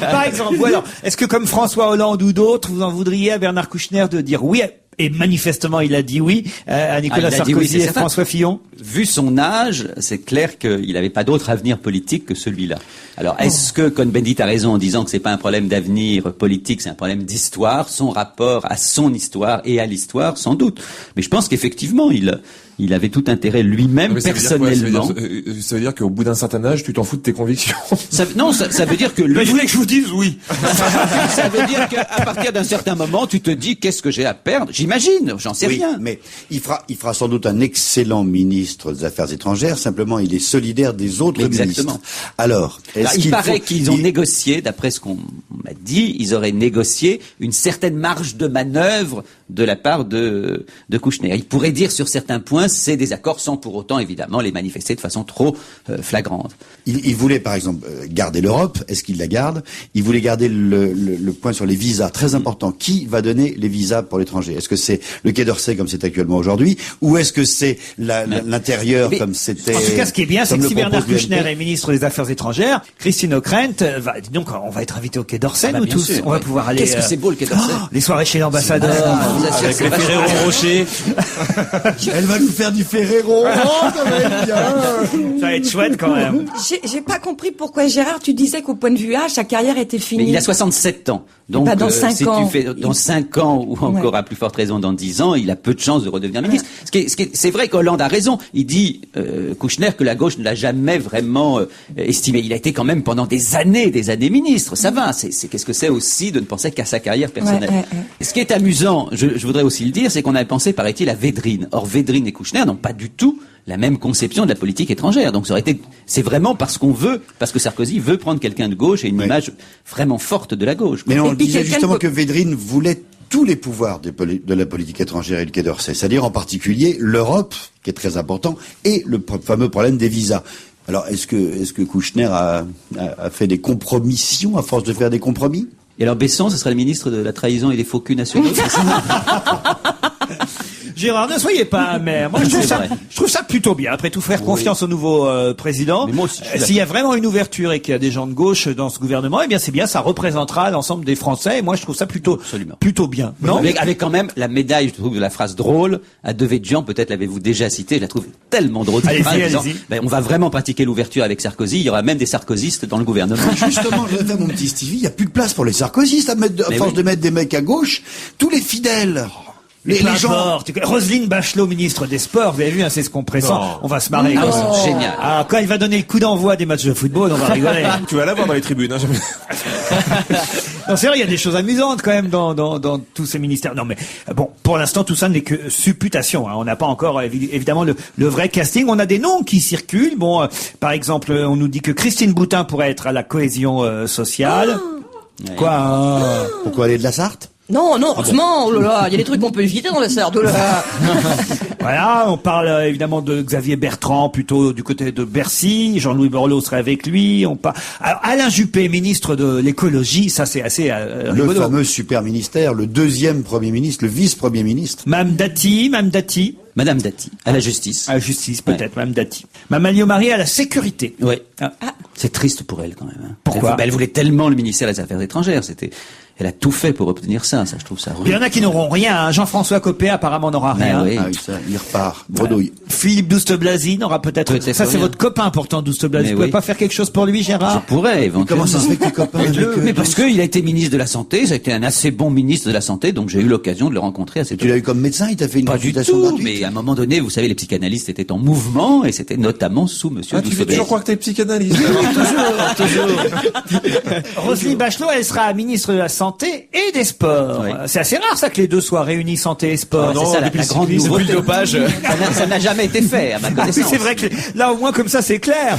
Par exemple, ou alors, est-ce que comme François Hollande ou d'autres, vous en voudriez à Bernard Kouchner de dire oui, et manifestement il a dit oui, à Nicolas Sarkozy et François Fillon? Vu son âge, c'est clair qu'il n'avait pas d'autre avenir politique que celui-là. Alors, est-ce que Cohn-Bendit a raison en disant que c'est pas un problème d'avenir politique, c'est un problème d'histoire, son rapport à son histoire et à l'histoire, sans doute. Mais je pense qu'effectivement, il avait tout intérêt lui-même, personnellement. Ça veut dire qu'au bout d'un certain âge, tu t'en fous de tes convictions. Ça veut dire que lui... Mais je voulais que je vous dise oui. Ça veut dire qu'à partir d'un certain moment, tu te dis, qu'est-ce que j'ai à perdre? J'imagine, j'en sais rien. Mais il fera sans doute un excellent ministre des Affaires étrangères, simplement il est solidaire des autres ministres. Alors, il paraît qu'ils ont négocié, d'après ce qu'on m'a dit, ils auraient négocié une certaine marge de manœuvre de la part de Kouchner. Il pourrait dire sur certains points, c'est des accords sans pour autant, évidemment, les manifester de façon trop flagrante. Il voulait, par exemple, garder l'Europe. Est-ce qu'il la garde? Il voulait garder le point sur les visas, très important. Qui va donner les visas pour l'étranger? Est-ce que c'est le Quai d'Orsay comme c'est actuellement aujourd'hui, ou est-ce que c'est l'intérieur comme c'était? En tout cas, ce qui est bien, c'est que si Bernard Kouchner est ministre des Affaires étrangères, Christine Ockrent va, donc, on va être invité au Quai d'Orsay, nous tous. Sûr, on va pouvoir aller. Qu'est-ce que c'est beau le Quai d'Orsay? Les soirées chez l'ambassadeur. Avec les Ferrero Rocher. Elle va nous faire du Ferrero. Oh, ça va être bien. Ça va être chouette quand même. J'ai pas compris pourquoi, Gérard, tu disais qu'au point de vue âge, sa carrière était finie. Mais il a 67 ans. Donc, dans 5 si ans. tu fais dans 5 ans, ou encore à plus forte raison dans 10 ans, il a peu de chances de redevenir ministre. C'est vrai qu'Hollande a raison. Il dit, Kouchner, que la gauche ne l'a jamais vraiment estimé. Il a été quand même pendant des années ministre. Ça va. Qu'est-ce que c'est aussi de ne penser qu'à sa carrière personnelle. Ce qui est amusant, je voudrais aussi le dire, c'est qu'on avait pensé, paraît-il, à Védrine. Or, Védrine et Kouchner n'ont pas du tout la même conception de la politique étrangère. Donc c'est vraiment parce que Sarkozy veut prendre quelqu'un de gauche et une image vraiment forte de la gauche. Mais on disait justement que Védrine voulait tous les pouvoirs de la politique étrangère et le Quai d'Orsay, c'est-à-dire en particulier l'Europe, qui est très important, et le fameux problème des visas. Alors, est-ce que Kouchner a fait des compromissions à force de faire des compromis? Et alors Besson, ce serait le ministre de la trahison et des faux culs nationaux. Gérard, ne soyez pas amer. Moi, je trouve ça plutôt bien. Après tout, faire confiance au nouveau président. Mais moi aussi, s'il y a vraiment une ouverture et qu'il y a des gens de gauche dans ce gouvernement, eh bien, c'est bien. Ça représentera l'ensemble des Français. Et moi, je trouve ça plutôt bien. Non? Avec quand même la médaille, je trouve, de la phrase drôle à Devedjian. Peut-être l'avez-vous déjà citée. Je la trouve tellement drôle. Allez-y. On va vraiment pratiquer l'ouverture avec Sarkozy. Il y aura même des sarkozystes dans le gouvernement. Justement, je vais faire mon petit Stevie. Il n'y a plus de place pour les sarkozystes à force de mettre des mecs à gauche. Tous les fidèles. Les gens. Roselyne Bachelot, ministre des Sports, vous avez vu, c'est ce qu'on pressent. On va se marrer. C'est génial. Ah, quand il va donner le coup d'envoi des matchs de football, on va rigoler. Tu vas l'avoir dans les tribunes. Non, c'est vrai, il y a des choses amusantes quand même dans tous ces ministères. Non, mais bon, pour l'instant, tout ça n'est que supputation. On n'a pas encore évidemment le vrai casting. On a des noms qui circulent. Bon, par exemple, on nous dit que Christine Boutin pourrait être à la cohésion sociale. Quoi? Pourquoi aller de la Sarthe? Non, heureusement, oh là là, il y a des trucs qu'on peut éviter dans la Sarthe, oh là là. Voilà, on parle évidemment de Xavier Bertrand, plutôt du côté de Bercy. Jean-Louis Borloo serait avec lui. Alors, Alain Juppé, ministre de l'écologie, ça c'est assez rigolo. Le fameux super ministère, le deuxième premier ministre, le vice-premier ministre. Madame Dati, Madame Dati, à la justice. À la justice, peut-être, Madame Dati. Madame Alliot-Marie à la sécurité. Oui. C'est triste pour elle, quand même. Hein. Pourquoi? Elle voulait tellement le ministère des Affaires étrangères. Elle a tout fait pour obtenir ça. Ça, je trouve ça rude. Il y en a qui n'auront rien. Hein. Jean-François Copé, apparemment, n'aura rien. Oui. Ah oui, ça, il repart. Bredouille. Philippe Douste-Blazy n'aura peut-être ça, c'est votre copain, pourtant, Douste-Blazy. Vous pouvez pas faire quelque chose pour lui, Gérard? Je pourrais, éventuellement. Comment ça se fait que les copains avec Mais parce qu'il a été ministre de la Santé. Ça a été un assez bon ministre de la Santé. Donc, j'ai eu l'occasion de le rencontrer à cette Tu l'as eu comme médecin? Il t'a fait une Pas du consultation tout, gratuite? mais à un moment donné, vous savez, les psychanalystes étaient en mouvement et c'était notamment sous monsieur Tu veux toujours croire que t'es psychanalyste? Toujours. Roselyne Bachelot, elle sera ministre de la Santé. santé et des sports. Oui. C'est assez rare ça que les deux soient réunis, santé et sport. Ah, c'est ça, la grande nouveauté. Depuis le dopage. Ça n'a jamais été fait, à ma Ah, connaissance. mais c'est vrai que là au moins comme ça c'est clair.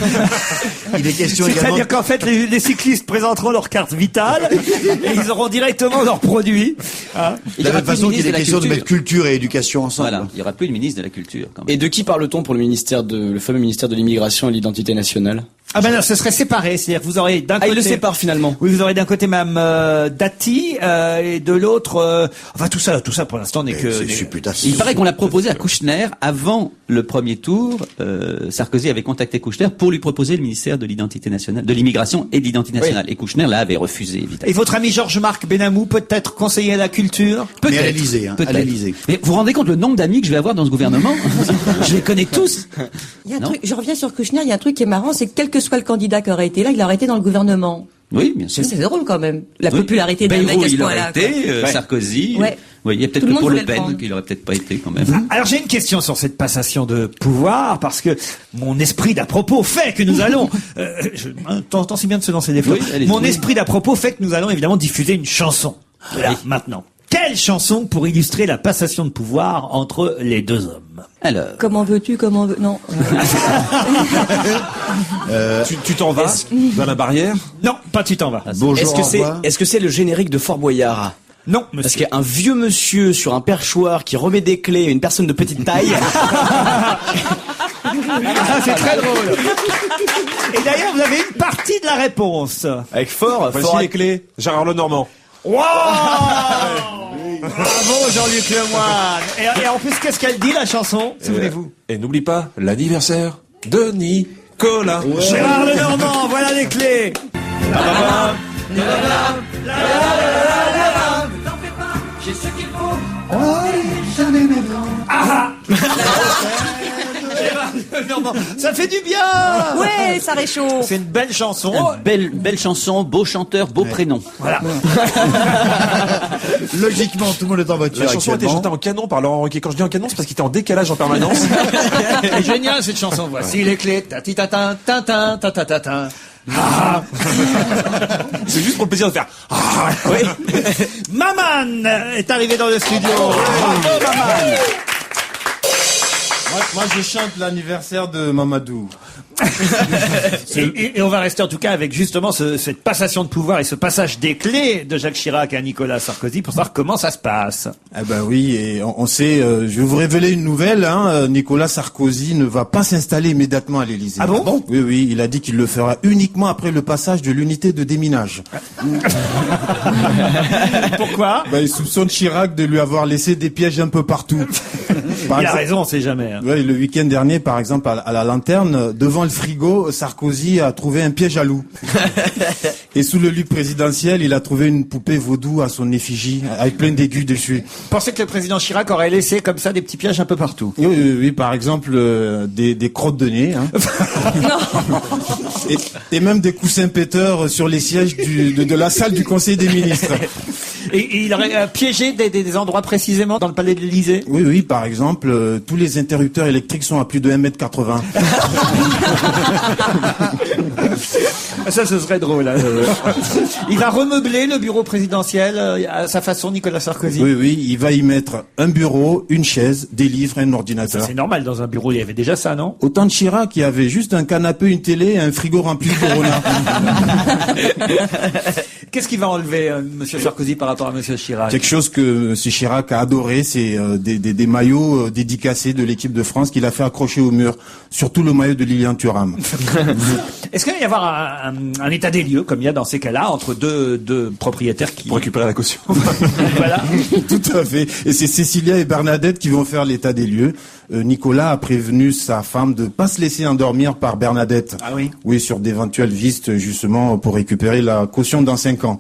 Il est question également. C'est-à-dire qu'en fait les cyclistes présenteront leur carte vitale et ils auront directement leurs produits. Hein. De la même façon qu'il est question de mettre culture et éducation ensemble. Voilà, il n'y aura plus de ministre de la Culture, quand même. Et de qui parle-t-on pour le fameux ministère de l'immigration et de l'identité nationale? Ah ben non, ce serait séparé, c'est-à-dire que vous aurez d'un côté. Ah, il le sépare finalement. Oui, vous aurez d'un côté Mme Dati et de l'autre. Enfin tout ça pour l'instant n'est que. C'est supputation. Il paraît qu'on l'a proposé à Kouchner avant le premier tour. Sarkozy avait contacté Kouchner pour lui proposer le ministère de l'identité nationale, de l'immigration et de l'identité nationale. Et Kouchner avait refusé, évidemment. Et votre ami Georges-Marc Benamou peut-être conseiller à la culture. Mais à l'Élysée, hein, à Peut-être. l'Élysée. Mais vous vous rendez compte le nombre d'amis que je vais avoir dans ce gouvernement? Je les connais tous. Il y a un Non. truc, je reviens sur Kouchner, il y a un truc qui est marrant, c'est que quel que soit le candidat qui aurait été là, il aurait été dans le gouvernement. Oui, bien sûr. C'est drôle quand même. La Oui. popularité d'un mec Bayrou, à ce il aurait point-là. été, quoi. Sarkozy. Ouais. Oui, il y a peut-être Tout le que monde pour Le voulait le Pen prendre. qu'il aurait peut-être pas été quand même. Alors j'ai une question sur cette passation de pouvoir parce que mon esprit d'à propos fait que nous allons. Tant si bien de se lancer des fleurs. Oui, allez-y. Mon esprit d'à propos fait que nous allons évidemment diffuser une chanson. Là, Oui. maintenant. Quelle chanson pour illustrer la passation de pouvoir entre les deux hommes? Alors, Comment veux-tu, comment veux... Non. Tu t'en vas dans la barrière. Non, pas tu t'en vas. Bonjour, Est-ce que au c'est, revoir. est-ce que c'est le générique de Fort Boyard? Non, Parce monsieur. qu'il y a un vieux monsieur sur un perchoir qui remet des clés à une personne de petite taille. Ah, c'est très drôle. Et d'ailleurs, vous avez une partie de la réponse. Avec Fort, Voici Fort les clés. Gérard Lenormand. Wow Bravo Jean-Luc Lemoyne. Et en plus, qu'est-ce qu'elle dit la chanson? Souvenez-vous. Et n'oublie pas l'anniversaire de Nicolas. Gérard Lenormand, voilà les clés. Gérard Lenormand, ça fait du bien. Ouais, ça réchauffe. C'est une belle chanson. belle chanson, beau chanteur, beau prénom. Voilà. Logiquement, tout le monde est en voiture La chanson a été actuellement. chantée en canon par Laurent Ruquier. Quand je dis en canon, c'est parce qu'il était en décalage en permanence. C'est génial cette chanson. Voici les clés. Tati tatin, tatin, tata tatin. C'est juste pour le plaisir de faire. Oui. Maman est arrivé dans le studio. Bravo, Maman. Moi, je chante l'anniversaire de Mamadou. Et on va rester en tout cas avec justement cette passation de pouvoir et ce passage des clés de Jacques Chirac à Nicolas Sarkozy pour savoir comment ça se passe. Eh ben oui, et on sait, je vais vous révéler une nouvelle, hein, Nicolas Sarkozy ne va pas s'installer immédiatement à l'Élysée. Ah bon? Oui, oui, il a dit qu'il le fera uniquement après le passage de l'unité de déminage. Pourquoi? Ben, il soupçonne Chirac de lui avoir laissé des pièges un peu partout. Par Il a exemple- raison, on sait jamais. Hein. Ouais, le week-end dernier, par exemple, à la lanterne, devant le frigo, Sarkozy a trouvé un piège à loup. Et sous le lit présidentiel, il a trouvé une poupée vaudou à son effigie, avec plein d'aigus dessus. Pensez que le président Chirac aurait laissé comme ça des petits pièges un peu partout. Oui, oui, oui, par exemple, des crottes de nez, hein. et même des coussins péteurs sur les sièges de la salle du Conseil des ministres. Et il aurait piégé des endroits précisément dans le palais de l'Élysée. Oui, oui, par exemple, tous les interrupteurs électriques sont à plus de 1,80 m. Ça, ce serait drôle. Hein. Il va remeubler le bureau présidentiel à sa façon, Nicolas Sarkozy. Oui, oui, il va y mettre un bureau, une chaise, des livres, un Ça, ordinateur. c'est normal, dans un bureau, il y avait déjà ça, non? Au temps de Chirac, il y avait juste un canapé, une télé et un frigo rempli de Corona. Qu'est-ce qu'il va enlever, Monsieur Sarkozy, par rapport à Monsieur Chirac? Quelque chose que M. Chirac a adoré, c'est des maillots dédicacés de l'équipe de France qu'il a fait accrocher au mur. Surtout le maillot de Lilian Thuram. Est-ce qu'il va y avoir un état des lieux, comme il y a dans ces cas-là, entre deux propriétaires qui... Pour récupérer la caution. Voilà. Tout à fait. Et c'est Cécilia et Bernadette qui vont faire l'état des lieux. Nicolas a prévenu sa femme de pas se laisser endormir par Bernadette. Ah oui? Oui, sur d'éventuelles vistes, justement, pour récupérer la caution dans 5 ans.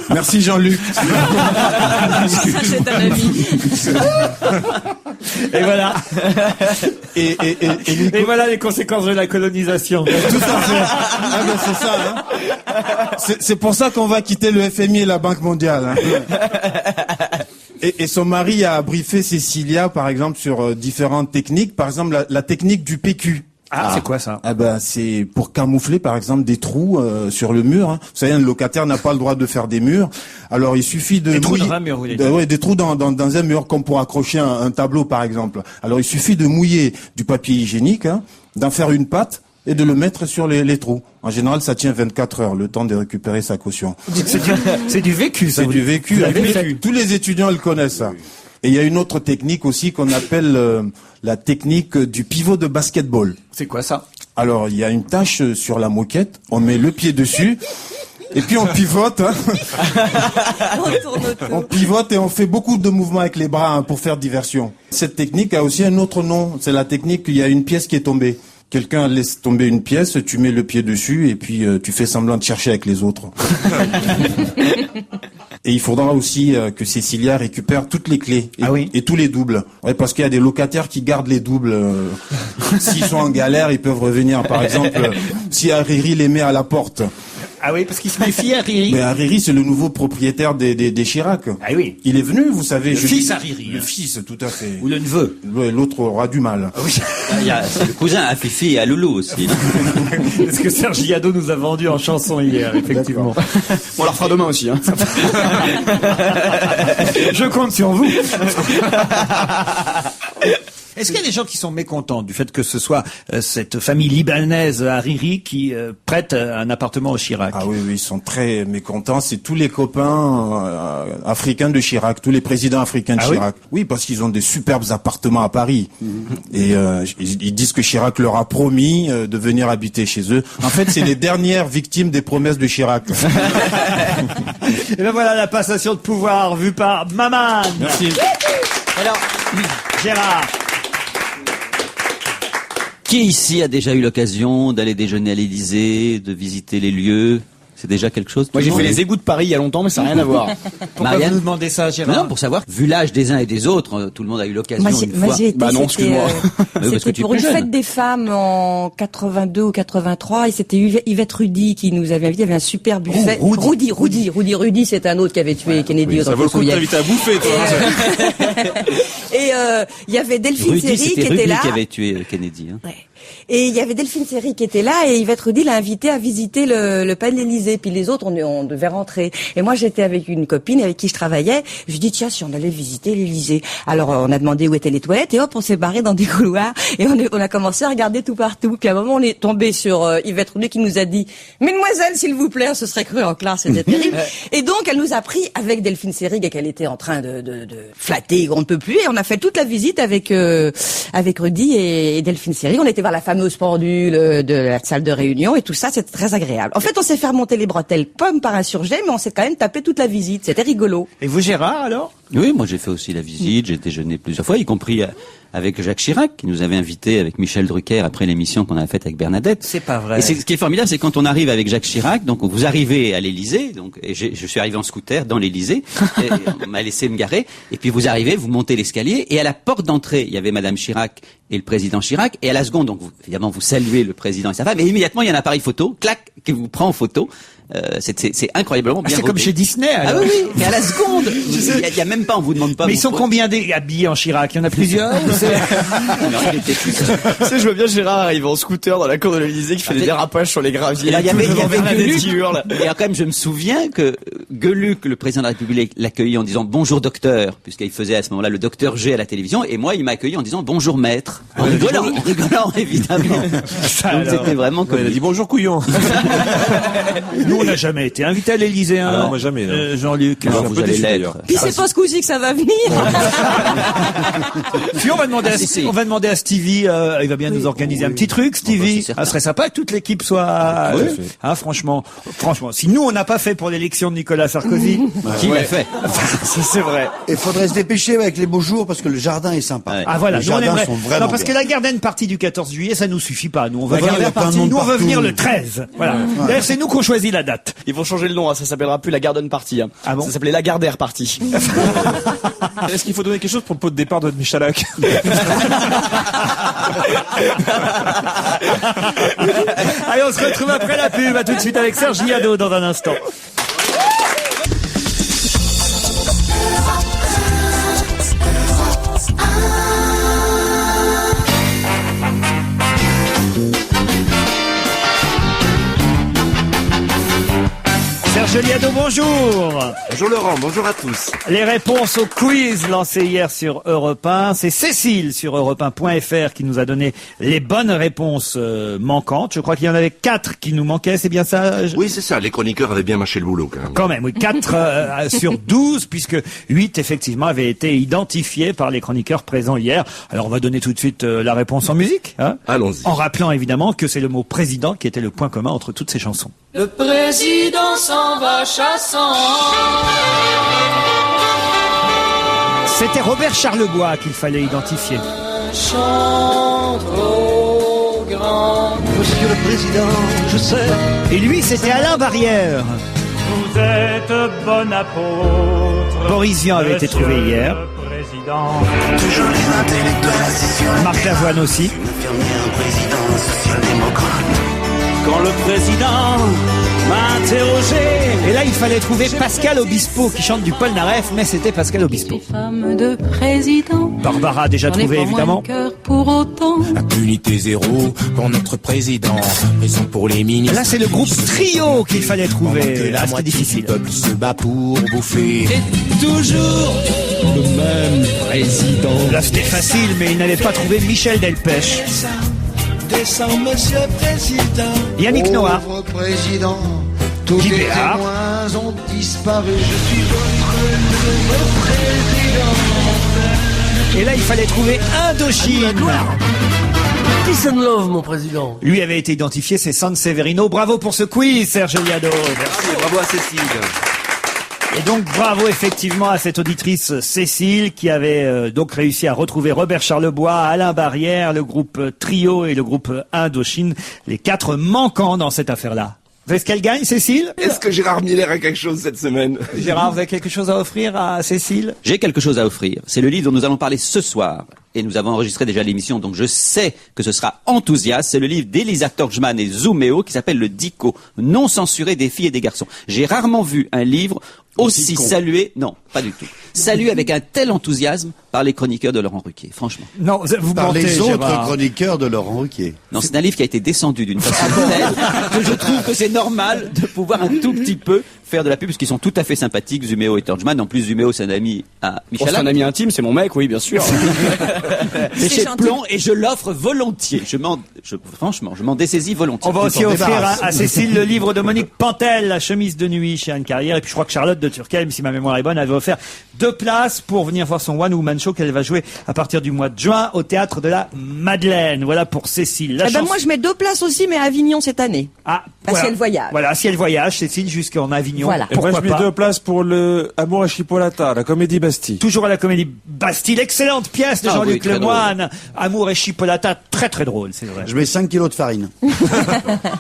Merci Jean-Luc. Ça, c'est un ami. Et voilà. Et Et voilà les conséquences de la colonisation. Tout à fait. Ah ben c'est ça. Hein. C'est pour ça qu'on va quitter le FMI et la Banque mondiale. Hein. Et son mari a briefé Cécilia, par exemple, sur différentes techniques. Par exemple, la technique du PQ. Ah, c'est quoi ça? Ah ben, c'est pour camoufler, par exemple, des trous sur le mur. Hein. Vous savez, un locataire n'a pas le droit de faire des murs. Alors, il suffit de... Des trous dans un mur, vous voulez dire? Ouais, des trous dans un mur, comme pour accrocher un tableau, par exemple. Alors, il suffit de mouiller du papier hygiénique, hein, d'en faire une pâte et de le mettre sur les trous. En général, ça tient 24 heures, le temps de récupérer sa caution. C'est du vécu, ça. C'est du vécu. Vous l'avez fait. Tous les étudiants le connaissent, ça. Et il y a une autre technique aussi qu'on appelle la technique du pivot de basketball. C'est quoi ça? Alors, il y a une tache sur la moquette, on met le pied dessus, et puis on pivote. Hein. On pivote et on fait beaucoup de mouvements avec les bras pour faire diversion. Cette technique a aussi un autre nom, c'est la technique il y a une pièce qui est tombée. Quelqu'un laisse tomber une pièce, tu mets le pied dessus et puis tu fais semblant de chercher avec les autres. Et il faudra aussi que Cécilia récupère toutes les clés et tous les doubles. Ouais, parce qu'il y a des locataires qui gardent les doubles. S'ils sont en galère, ils peuvent revenir. Par exemple, si Hariri les met à la porte. Ah oui, parce qu'il se méfie, Hariri. Mais Hariri, c'est le nouveau propriétaire des Chirac. Ah oui. Il est venu, vous savez. Le fils Hariri. Le fils, tout à fait. Ou le neveu. L'autre aura du mal. Ah oui. C'est le cousin à Fifi et à Loulou aussi. C'est ce que Serge Guiado nous a vendu en chanson hier, effectivement. On leur fera demain aussi. Hein. Je compte sur vous. Est-ce qu'il y a des gens qui sont mécontents du fait que ce soit cette famille libanaise Hariri qui prête un appartement au Chirac? Ah oui, ils sont très mécontents. C'est tous les copains africains de Chirac, tous les présidents africains de Chirac. Oui, parce qu'ils ont des superbes appartements à Paris. Et ils disent que Chirac leur a promis de venir habiter chez eux. En fait, c'est les dernières victimes des promesses de Chirac. Et ben voilà la passation de pouvoir vue par Maman. Merci. Alors, Gérard. Qui ici a déjà eu l'occasion d'aller déjeuner à l'Élysée, de visiter les lieux? C'est déjà quelque chose? Moi, j'ai fait les égouts de Paris il y a longtemps, mais ça n'a rien à voir. Pourquoi vous nous demandez ça, Gérard? Non, pour savoir, vu l'âge des uns et des autres, tout le monde a eu l'occasion une fois. J'ai été, non, excuse-moi. C'était pour une fête des femmes en 82 ou 83, et c'était Yvette Rudy qui nous avait invités. Il y avait un super buffet. Rudy, c'est un autre qui avait tué Kennedy. Ça vaut le coup de t'inviter à bouffer, toi. Et il y avait Delphine Rudy, Seyrig qui était Rudy là. Qui avait tué Kennedy. Hein. Ouais. Et il y avait Delphine Seyrig qui était là, et Yvette Rudy l'a invité à visiter le palais de l'Élysée. Puis les autres, on devait rentrer. Et moi, j'étais avec une copine avec qui je travaillais. Je lui dis, tiens, si on allait visiter l'Élysée. Alors, on a demandé où étaient les toilettes, et hop, on s'est barré dans des couloirs, et on a commencé à regarder tout partout. Puis à un moment, on est tombé sur Yvette Rudy qui nous a dit, mesdemoiselles, s'il vous plaît, on se serait cru en classe, c'était terrible. Et donc, elle nous a pris avec Delphine Seyrig, et qu'elle était en train de flatter, on ne peut plus, et on a fait toute la visite avec Rudy et Delphine Seyrig. On était vers la fameuse pendule de la salle de réunion, et tout ça, c'était très agréable. En fait, on s'est fait remonter les bretelles, comme par un surjet, mais on s'est quand même tapé toute la visite. C'était rigolo. Et vous, Gérard, alors? Oui, moi j'ai fait aussi la visite, j'ai déjeuné plusieurs fois, y compris avec Jacques Chirac, qui nous avait invités avec Michel Drucker après l'émission qu'on a faite avec Bernadette. C'est pas vrai. Et ce qui est formidable, c'est quand on arrive avec Jacques Chirac, donc vous arrivez à l'Élysée, et je suis arrivé en scooter dans l'Élysée, et on m'a laissé me garer, et puis vous arrivez, vous montez l'escalier, et à la porte d'entrée, il y avait Madame Chirac et le président Chirac, et à la seconde, donc évidemment vous saluez le président et sa femme, et immédiatement il y a un appareil photo, clac, qui vous prend en photo. C'est incroyablement bien. C'est comme chez Disney, alors. Ah oui, mais à la seconde. Il y a même pas, on vous demande pas. Mais ils sont combien habillés en Chirac? Il y en a plusieurs? Non, il était tout seul. Tu sais, je vois bien Gérard arriver en scooter dans la cour de l'Élysée qui fait des dérapages sur les graviers. Et là, il y avait Gueluc. Et quand même, je me souviens que Gueluc, le président de la République, l'accueillit en disant bonjour docteur, puisqu'il faisait à ce moment-là le docteur G à la télévision, et moi, il m'a accueilli en disant bonjour maître. En rigolant, évidemment. Donc c'était vraiment comme. Il a dit bonjour couillon. Nous, on n'a jamais été invités à l'Élysée, hein. Non, moi jamais. Jean-Luc. Alors, vous allez l'être. Puis c'est pas ce coup-ci que ça va venir. Puis on va demander à Stevie, il va bien nous organiser un petit truc, Stevie. c'est Ça serait sympa que toute l'équipe soit, franchement, si nous on n'a pas fait pour l'élection de Nicolas Sarkozy, Qui l'a fait? C'est vrai. Et faudrait se dépêcher avec les beaux jours parce que le jardin est sympa. Ouais. Ah voilà, les nous, on jardins aimerait... sont vraiment Non, parce que bien. la Garden Party du 14 juillet, ça nous suffit pas. Nous, on veut La venir Garden Party, nous, on veut partout. venir le 13. Voilà. D'ailleurs, c'est nous qu'on choisit la date. Ils vont changer le nom, hein, ça s'appellera plus la Garden Party. Hein. Ah bon? Ça s'appelait la Gardère Party. Est-ce qu'il faut donner quelque chose pour le pot de départ de Michalak? Allez, on se retrouve après la pub. À tout de suite avec Serge Guiado dans un instant. Serge Liado, bonjour. Bonjour Laurent, bonjour à tous. Les réponses au quiz lancé hier sur Europe 1. C'est Cécile sur europe1.fr qui nous a donné les bonnes réponses manquantes. Je crois qu'il y en avait 4 qui nous manquaient, c'est bien ça? Oui, c'est ça, les chroniqueurs avaient bien mâché le boulot quand même. Quand même, oui, 4 sur 12, puisque 8 effectivement avaient été identifiés par les chroniqueurs présents hier. Alors on va donner tout de suite la réponse en musique. Hein, allons-y. En rappelant évidemment que c'est le mot président qui était le point commun entre toutes ces chansons. Le président s'en va chassant. C'était Robert Charlebois qu'il fallait identifier. Chant trop grand. Monsieur le Président, je sais. Et lui, c'était Alain Barrière. Vous êtes bon apôtre. Boris Vian avait été trouvé hier. Toujours les intellectuels. Marc Lavoine aussi. Un président social-démocrate. Quand le président m'a interrogé. Et là, il fallait trouver Pascal Obispo qui chante du Polnareff, mais c'était Pascal Obispo. Femme de président. Barbara déjà trouvé évidemment. Pour autant. Impunité zéro pour notre président. Raison pour les ministres. Là, c'est le groupe Trio qu'il fallait trouver. Là, c'était difficile. Le peuple se bat pour bouffer. Et toujours le même président. Là, c'était facile, mais il n'avait pas trouvé Michel Delpech. Descends, monsieur le président. Yannick Noah. Pauvre président. Tous les témoins ont disparu. Je suis votre président. Et là, il fallait trouver Indochine. Peace and love, mon président. Lui avait été identifié, c'est Sanseverino. Bravo pour ce quiz, Serge Liado. Merci, bravo à Cécile. Et donc bravo effectivement à cette auditrice Cécile qui avait donc réussi à retrouver Robert Charlebois, Alain Barrière, le groupe Trio et le groupe Indochine, les 4 manquants dans cette affaire-là. Vous savez ce qu'elle gagne, Cécile? Est-ce que Gérard Miller a quelque chose cette semaine? Gérard, vous avez quelque chose à offrir à Cécile? J'ai quelque chose à offrir. C'est le livre dont nous allons parler ce soir. Et nous avons enregistré déjà l'émission, donc je sais que ce sera enthousiaste. C'est le livre d'Elisa Torjman et Zouméo qui s'appelle Le Dico, non censuré des filles et des garçons. J'ai rarement vu un livre aussi salué, non, pas du tout, salué avec un tel enthousiasme par les chroniqueurs de Laurent Ruquier, franchement. Non, vous par mentez, les autres Gérard. chroniqueurs de Laurent Ruquier. Non, c'est un livre qui a été descendu d'une façon telle que je trouve que c'est normal de pouvoir un tout petit peu faire de la pub, parce qu'ils sont tout à fait sympathiques, Zouméo et Torjman. En plus, Zouméo, c'est un ami à Michel. C'est un ami intime, c'est mon mec, oui, bien sûr. C'est chez Plomb et je l'offre volontiers. Franchement, je m'en dessaisis volontiers. On va aussi offrir à Cécile le livre de Monique Pantel, La chemise de nuit chez Anne Carrière. Et puis je crois que Charlotte de Turckheim, si ma mémoire est bonne, avait offert 2 places pour venir voir son One Woman Show qu'elle va jouer à partir du mois de juin au Théâtre de la Madeleine. Voilà pour Cécile. Moi je mets 2 places aussi, mais à Avignon cette année. Ah, voilà. Si elle voyage. Voilà, si elle voyage, Cécile, jusqu'en Avignon. Voilà. Et moi, je mets pas 2 places pour le Amour à Chipolata, la Comédie Bastille. Toujours à la Comédie Bastille. Excellente pièce de Jean-Luc oui, Lemoyne. Amour et Chipolata, très très drôle, c'est vrai. Je mets 5 kilos de farine.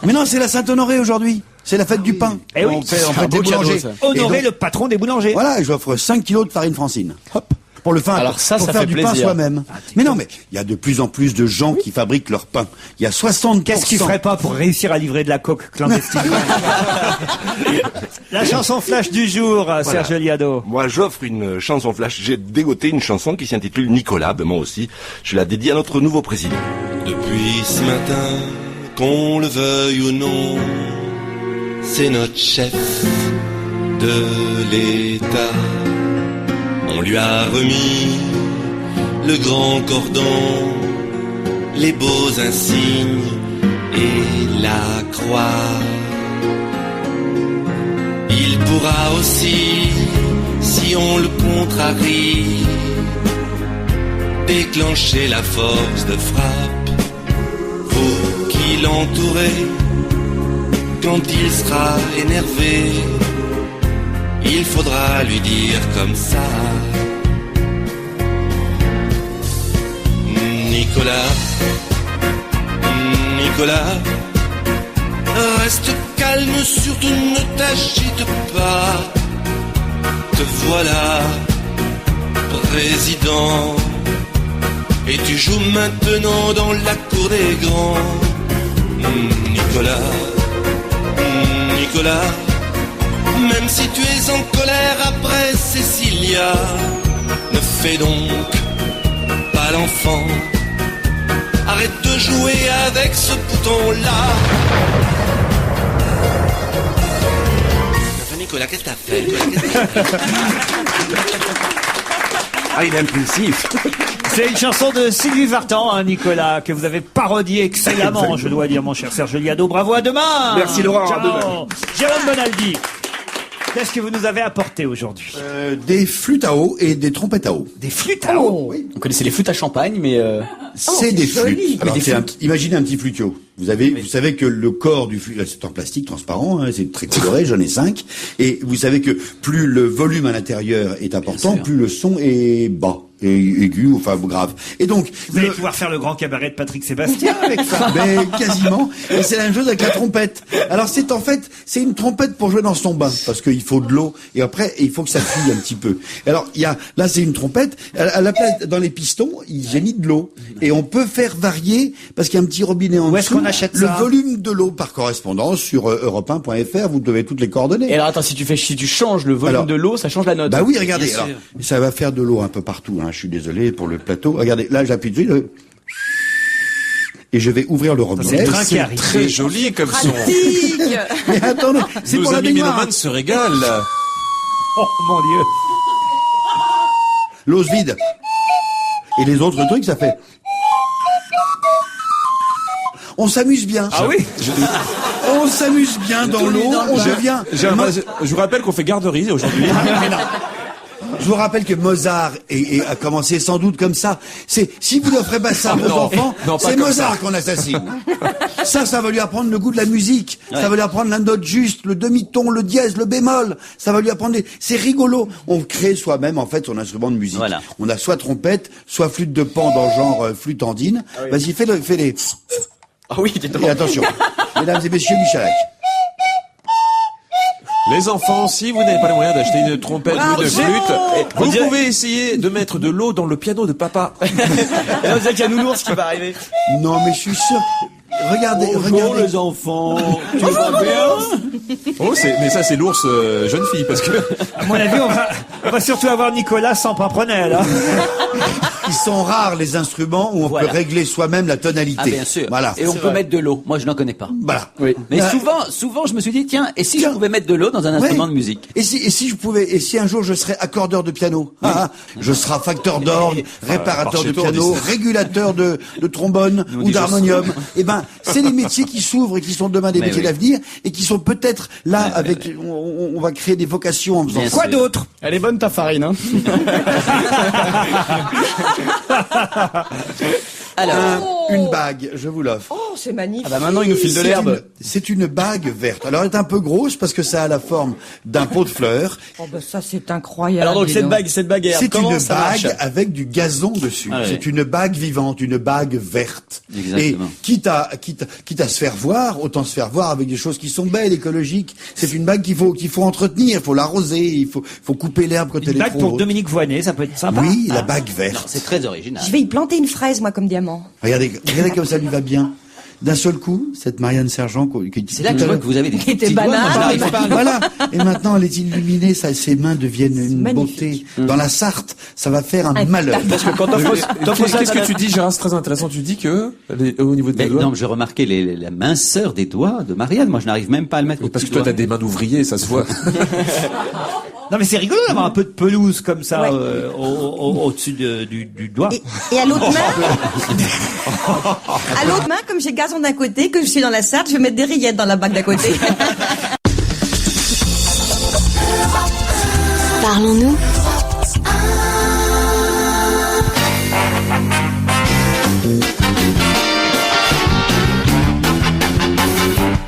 Mais non, c'est la Saint-Honoré aujourd'hui. C'est la fête du pain. Eh oui, on fait des boulangers. Honorer le patron des boulangers. Voilà, j'offre 5 kilos de farine Francine. Hop. Pour le pain, Alors ça, pour ça faire fait du plaisir. pain soi-même. Mais non, mais il y a de plus en plus de gens qui fabriquent leur pain. Il y a 60%. Qu'est-ce qu'il ferait pas pour réussir à livrer de la coke clandestine? La chanson flash du jour, Serge Liado. Moi, j'offre une chanson flash. J'ai dégoté une chanson qui s'intitule Nicolas. Ben, moi aussi, je la dédie à notre nouveau président. Depuis ce matin, qu'on le veuille ou non, c'est notre chef de l'État. On lui a remis le grand cordon, les beaux insignes et la croix. Il pourra aussi, si on le contrarie, déclencher la force de frappe. Vous qui l'entourez, quand il sera énervé, il faudra lui dire comme ça: Nicolas, Nicolas, reste calme, surtout ne t'agite pas. Te voilà, président, et tu joues maintenant dans la cour des grands. Nicolas, Nicolas, même si tu es en colère après Cécilia, ne fais donc pas l'enfant. Arrête de jouer avec ce bouton-là. Nicolas, qu'est-ce que t'as fait? Ah, il est impulsif. C'est une chanson de Sylvie Vartan, hein, Nicolas, que vous avez parodiée excellemment, je dois dire, mon cher Serge Liado. Bravo, à demain. Merci, Laurent, à Ciao. demain. Jérôme Bonaldi, qu'est-ce que vous nous avez apporté aujourd'hui? Des flûtes à eau et des trompettes à eau. Des flûtes à eau? Oui. On connaissait les flûtes à champagne, mais C'est des flûtes. Alors, des c'est imaginez un petit flutio. Vous savez que le corps du flûte, c'est en plastique transparent, hein, c'est très coloré, j'en ai 5. Et vous savez que plus le volume à l'intérieur est important, plus le son est bas. Et aigu, enfin grave. Et donc vous allez pouvoir faire le grand cabaret de Patrick Sébastien avec ça. Mais quasiment. Et c'est la même chose avec la trompette. Alors c'est une trompette pour jouer dans son bain parce qu'il faut de l'eau et après il faut que ça fuit un petit peu. Alors là c'est une trompette. À la place dans les pistons, j'ai mis de l'eau et on peut faire varier parce qu'il y a un petit robinet en dessous. Où est-ce qu'on achète le ça? volume de l'eau par correspondance sur europe1.fr. Vous devez toutes les coordonnées. Et alors attends, si tu changes le volume de l'eau, ça change la note. Bah oui, regardez. Alors, ça va faire de l'eau un peu partout. Je suis désolé pour le plateau. Regardez, là j'appuie dessus et je vais ouvrir le robinet. C'est très joli comme son. Mais attendez, c'est pour la amis baignoire. mélomanes se régalent. Oh mon Dieu. L'eau se vide. Et les autres trucs, ça fait. On s'amuse bien. Ah oui. On s'amuse bien dans l'eau. On devient. Je vous rappelle qu'on fait garderie aujourd'hui. Je vous rappelle que Mozart a commencé sans doute comme ça. Si vous n'offrez pas ça à vos enfants, c'est Mozart qu'on assassine. Ça va lui apprendre le goût de la musique. Ouais. Ça va lui apprendre la note juste, le demi-ton, le dièse, le bémol. Ça va lui apprendre c'est rigolo. On crée soi-même, en fait, son instrument de musique. Voilà. On a soit trompette, soit flûte de pan dans le genre flûte andine. Ah oui. Vas-y, fais les. Ah oui, et attention. Mesdames et messieurs, Michalak. Les enfants, si vous n'avez pas les moyens d'acheter une trompette ou une flûte, vous pouvez essayer de mettre de l'eau dans le piano de papa. Et là, vous savez qu'il y a Nounours qui va arriver. Non, mais je suis sûr. Regardez. les enfants. Tu vas bien? Oh, mais ça, c'est l'ours jeune fille, parce que. À mon avis, on va surtout avoir Nicolas sans Pimprenel, hein. Ils sont rares, les instruments où on peut régler soi-même la tonalité. Ah, bien sûr. Voilà. Et on peut mettre de l'eau. Moi, je n'en connais pas. Voilà. Oui. Mais souvent, je me suis dit, tiens, et si je pouvais mettre de l'eau dans un instrument de musique? Et si un jour je serais accordeur de piano? Je serai facteur d'orgue, réparateur de piano, régulateur de trombone ou d'harmonium. Eh ben, c'est les métiers qui s'ouvrent et qui sont demain des métiers d'avenir et qui sont peut-être là avec, on va créer des vocations en faisant ça. Quoi d'autre? Elle est bonne ta farine, hein. Alors, une bague, je vous l'offre. Oh, c'est magnifique. Ah bah maintenant, il nous file de l'herbe. C'est une bague verte. Alors, elle est un peu grosse parce que ça a la forme d'un pot de fleurs. Oh bah ça, c'est incroyable. Alors donc, cette bague est c'est une bague avec du gazon dessus. Ah, c'est une bague vivante, une bague verte. Exactement. Et quitte à se faire voir, autant se faire voir avec des choses qui sont belles, écologiques. C'est une bague qu'il faut entretenir, il faut l'arroser, il faut couper l'herbe quand elle est trop. Une bague pour Dominique Voynet, ça peut être sympa. Oui, la bague verte. C'est très original. Je vais y planter une fraise, moi, comme diamant. Regardez comme ça lui va bien. D'un seul coup, cette Marianne Sergent c'est là que je vois que vous avez des petits doigts. Voilà. Et maintenant, elle est illuminée, ses mains deviennent une beauté. Dans la Sarthe, ça va faire un malheur. Parce que quand t'offres ça, qu'est-ce que tu dis, Gérard? C'est très intéressant. Tu dis que, au niveau des doigts. Non, j'ai remarqué la minceur des doigts de Marianne. Moi, je n'arrive même pas à le mettre. Parce que toi, t'as des mains d'ouvrier, ça se voit. Non mais c'est rigolo d'avoir un peu de pelouse comme ça au-dessus du doigt. Et à l'autre main, comme j'ai gazon d'un côté, que je suis dans la Sarthe, je vais mettre des rillettes dans la bague d'à côté. Parlons-nous.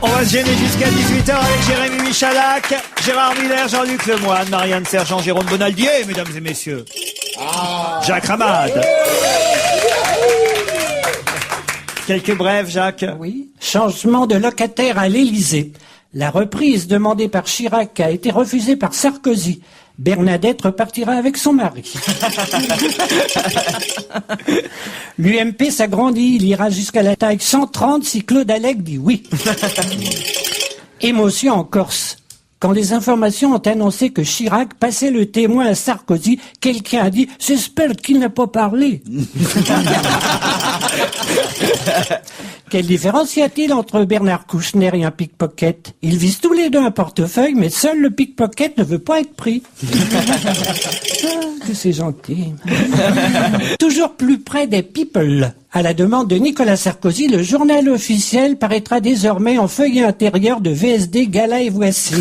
On va se gêner jusqu'à 18h avec Jérémy Michalak, Gérard Miller, Jean-Luc Lemoyne, Marianne Sergent, Jérôme Bonaldi, mesdames et messieurs. Jacques Ramade. Quelques brèves, Jacques. Oui. Changement de locataire à l'Élysée. La reprise demandée par Chirac a été refusée par Sarkozy. Bernadette repartira avec son mari. L'UMP s'agrandit, il ira jusqu'à la taille 130 si Claude Allègre dit oui. Émotion en Corse. Quand les informations ont annoncé que Chirac passait le témoin à Sarkozy, quelqu'un a dit « J'espère qu'il n'a pas parlé ». Quelle différence y a-t-il entre Bernard Kouchner et un pickpocket? Ils visent tous les deux un portefeuille, mais seul le pickpocket ne veut pas être pris. Que c'est gentil. Toujours plus près des people. À la demande de Nicolas Sarkozy, le journal officiel paraîtra désormais en feuillet intérieur de VSD, Gala et Voici.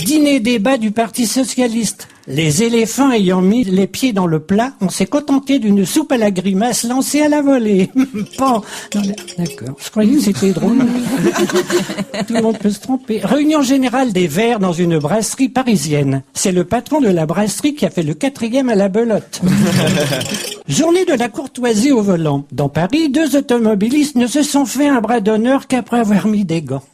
Dîner-débat du Parti Socialiste. Les éléphants ayant mis les pieds dans le plat, on s'est contenté d'une soupe à la grimace lancée à la volée. Bon, d'accord, je croyais que c'était drôle. Tout le monde peut se tromper. Réunion générale des Verts dans une brasserie parisienne. C'est le patron de la brasserie qui a fait le 4e à la belote. Journée de la courtoisie au volant. Dans Paris, 2 automobilistes ne se sont fait un bras d'honneur qu'après avoir mis des gants.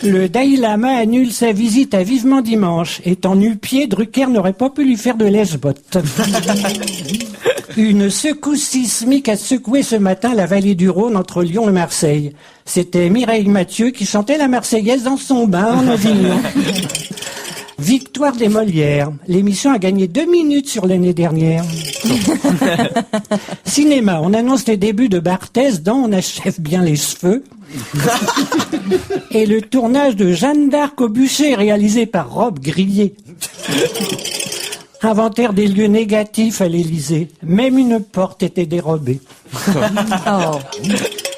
Le Dalai Lama annule sa visite à Vivement Dimanche. Étant nu-pied, Drucker n'aurait pas pu lui faire de lèche-botte. Une secousse sismique a secoué ce matin la vallée du Rhône entre Lyon et Marseille. C'était Mireille Mathieu qui chantait la Marseillaise dans son bain en Avignon. Victoire des Molières. L'émission a gagné 2 minutes sur l'année dernière. Cinéma. On annonce les débuts de Barthès dans On achève bien les cheveux. Et le tournage de Jeanne d'Arc au bûcher réalisé par Rob Grillet. Inventaire des lieux négatifs à l'Élysée. Même une porte était dérobée. Oh.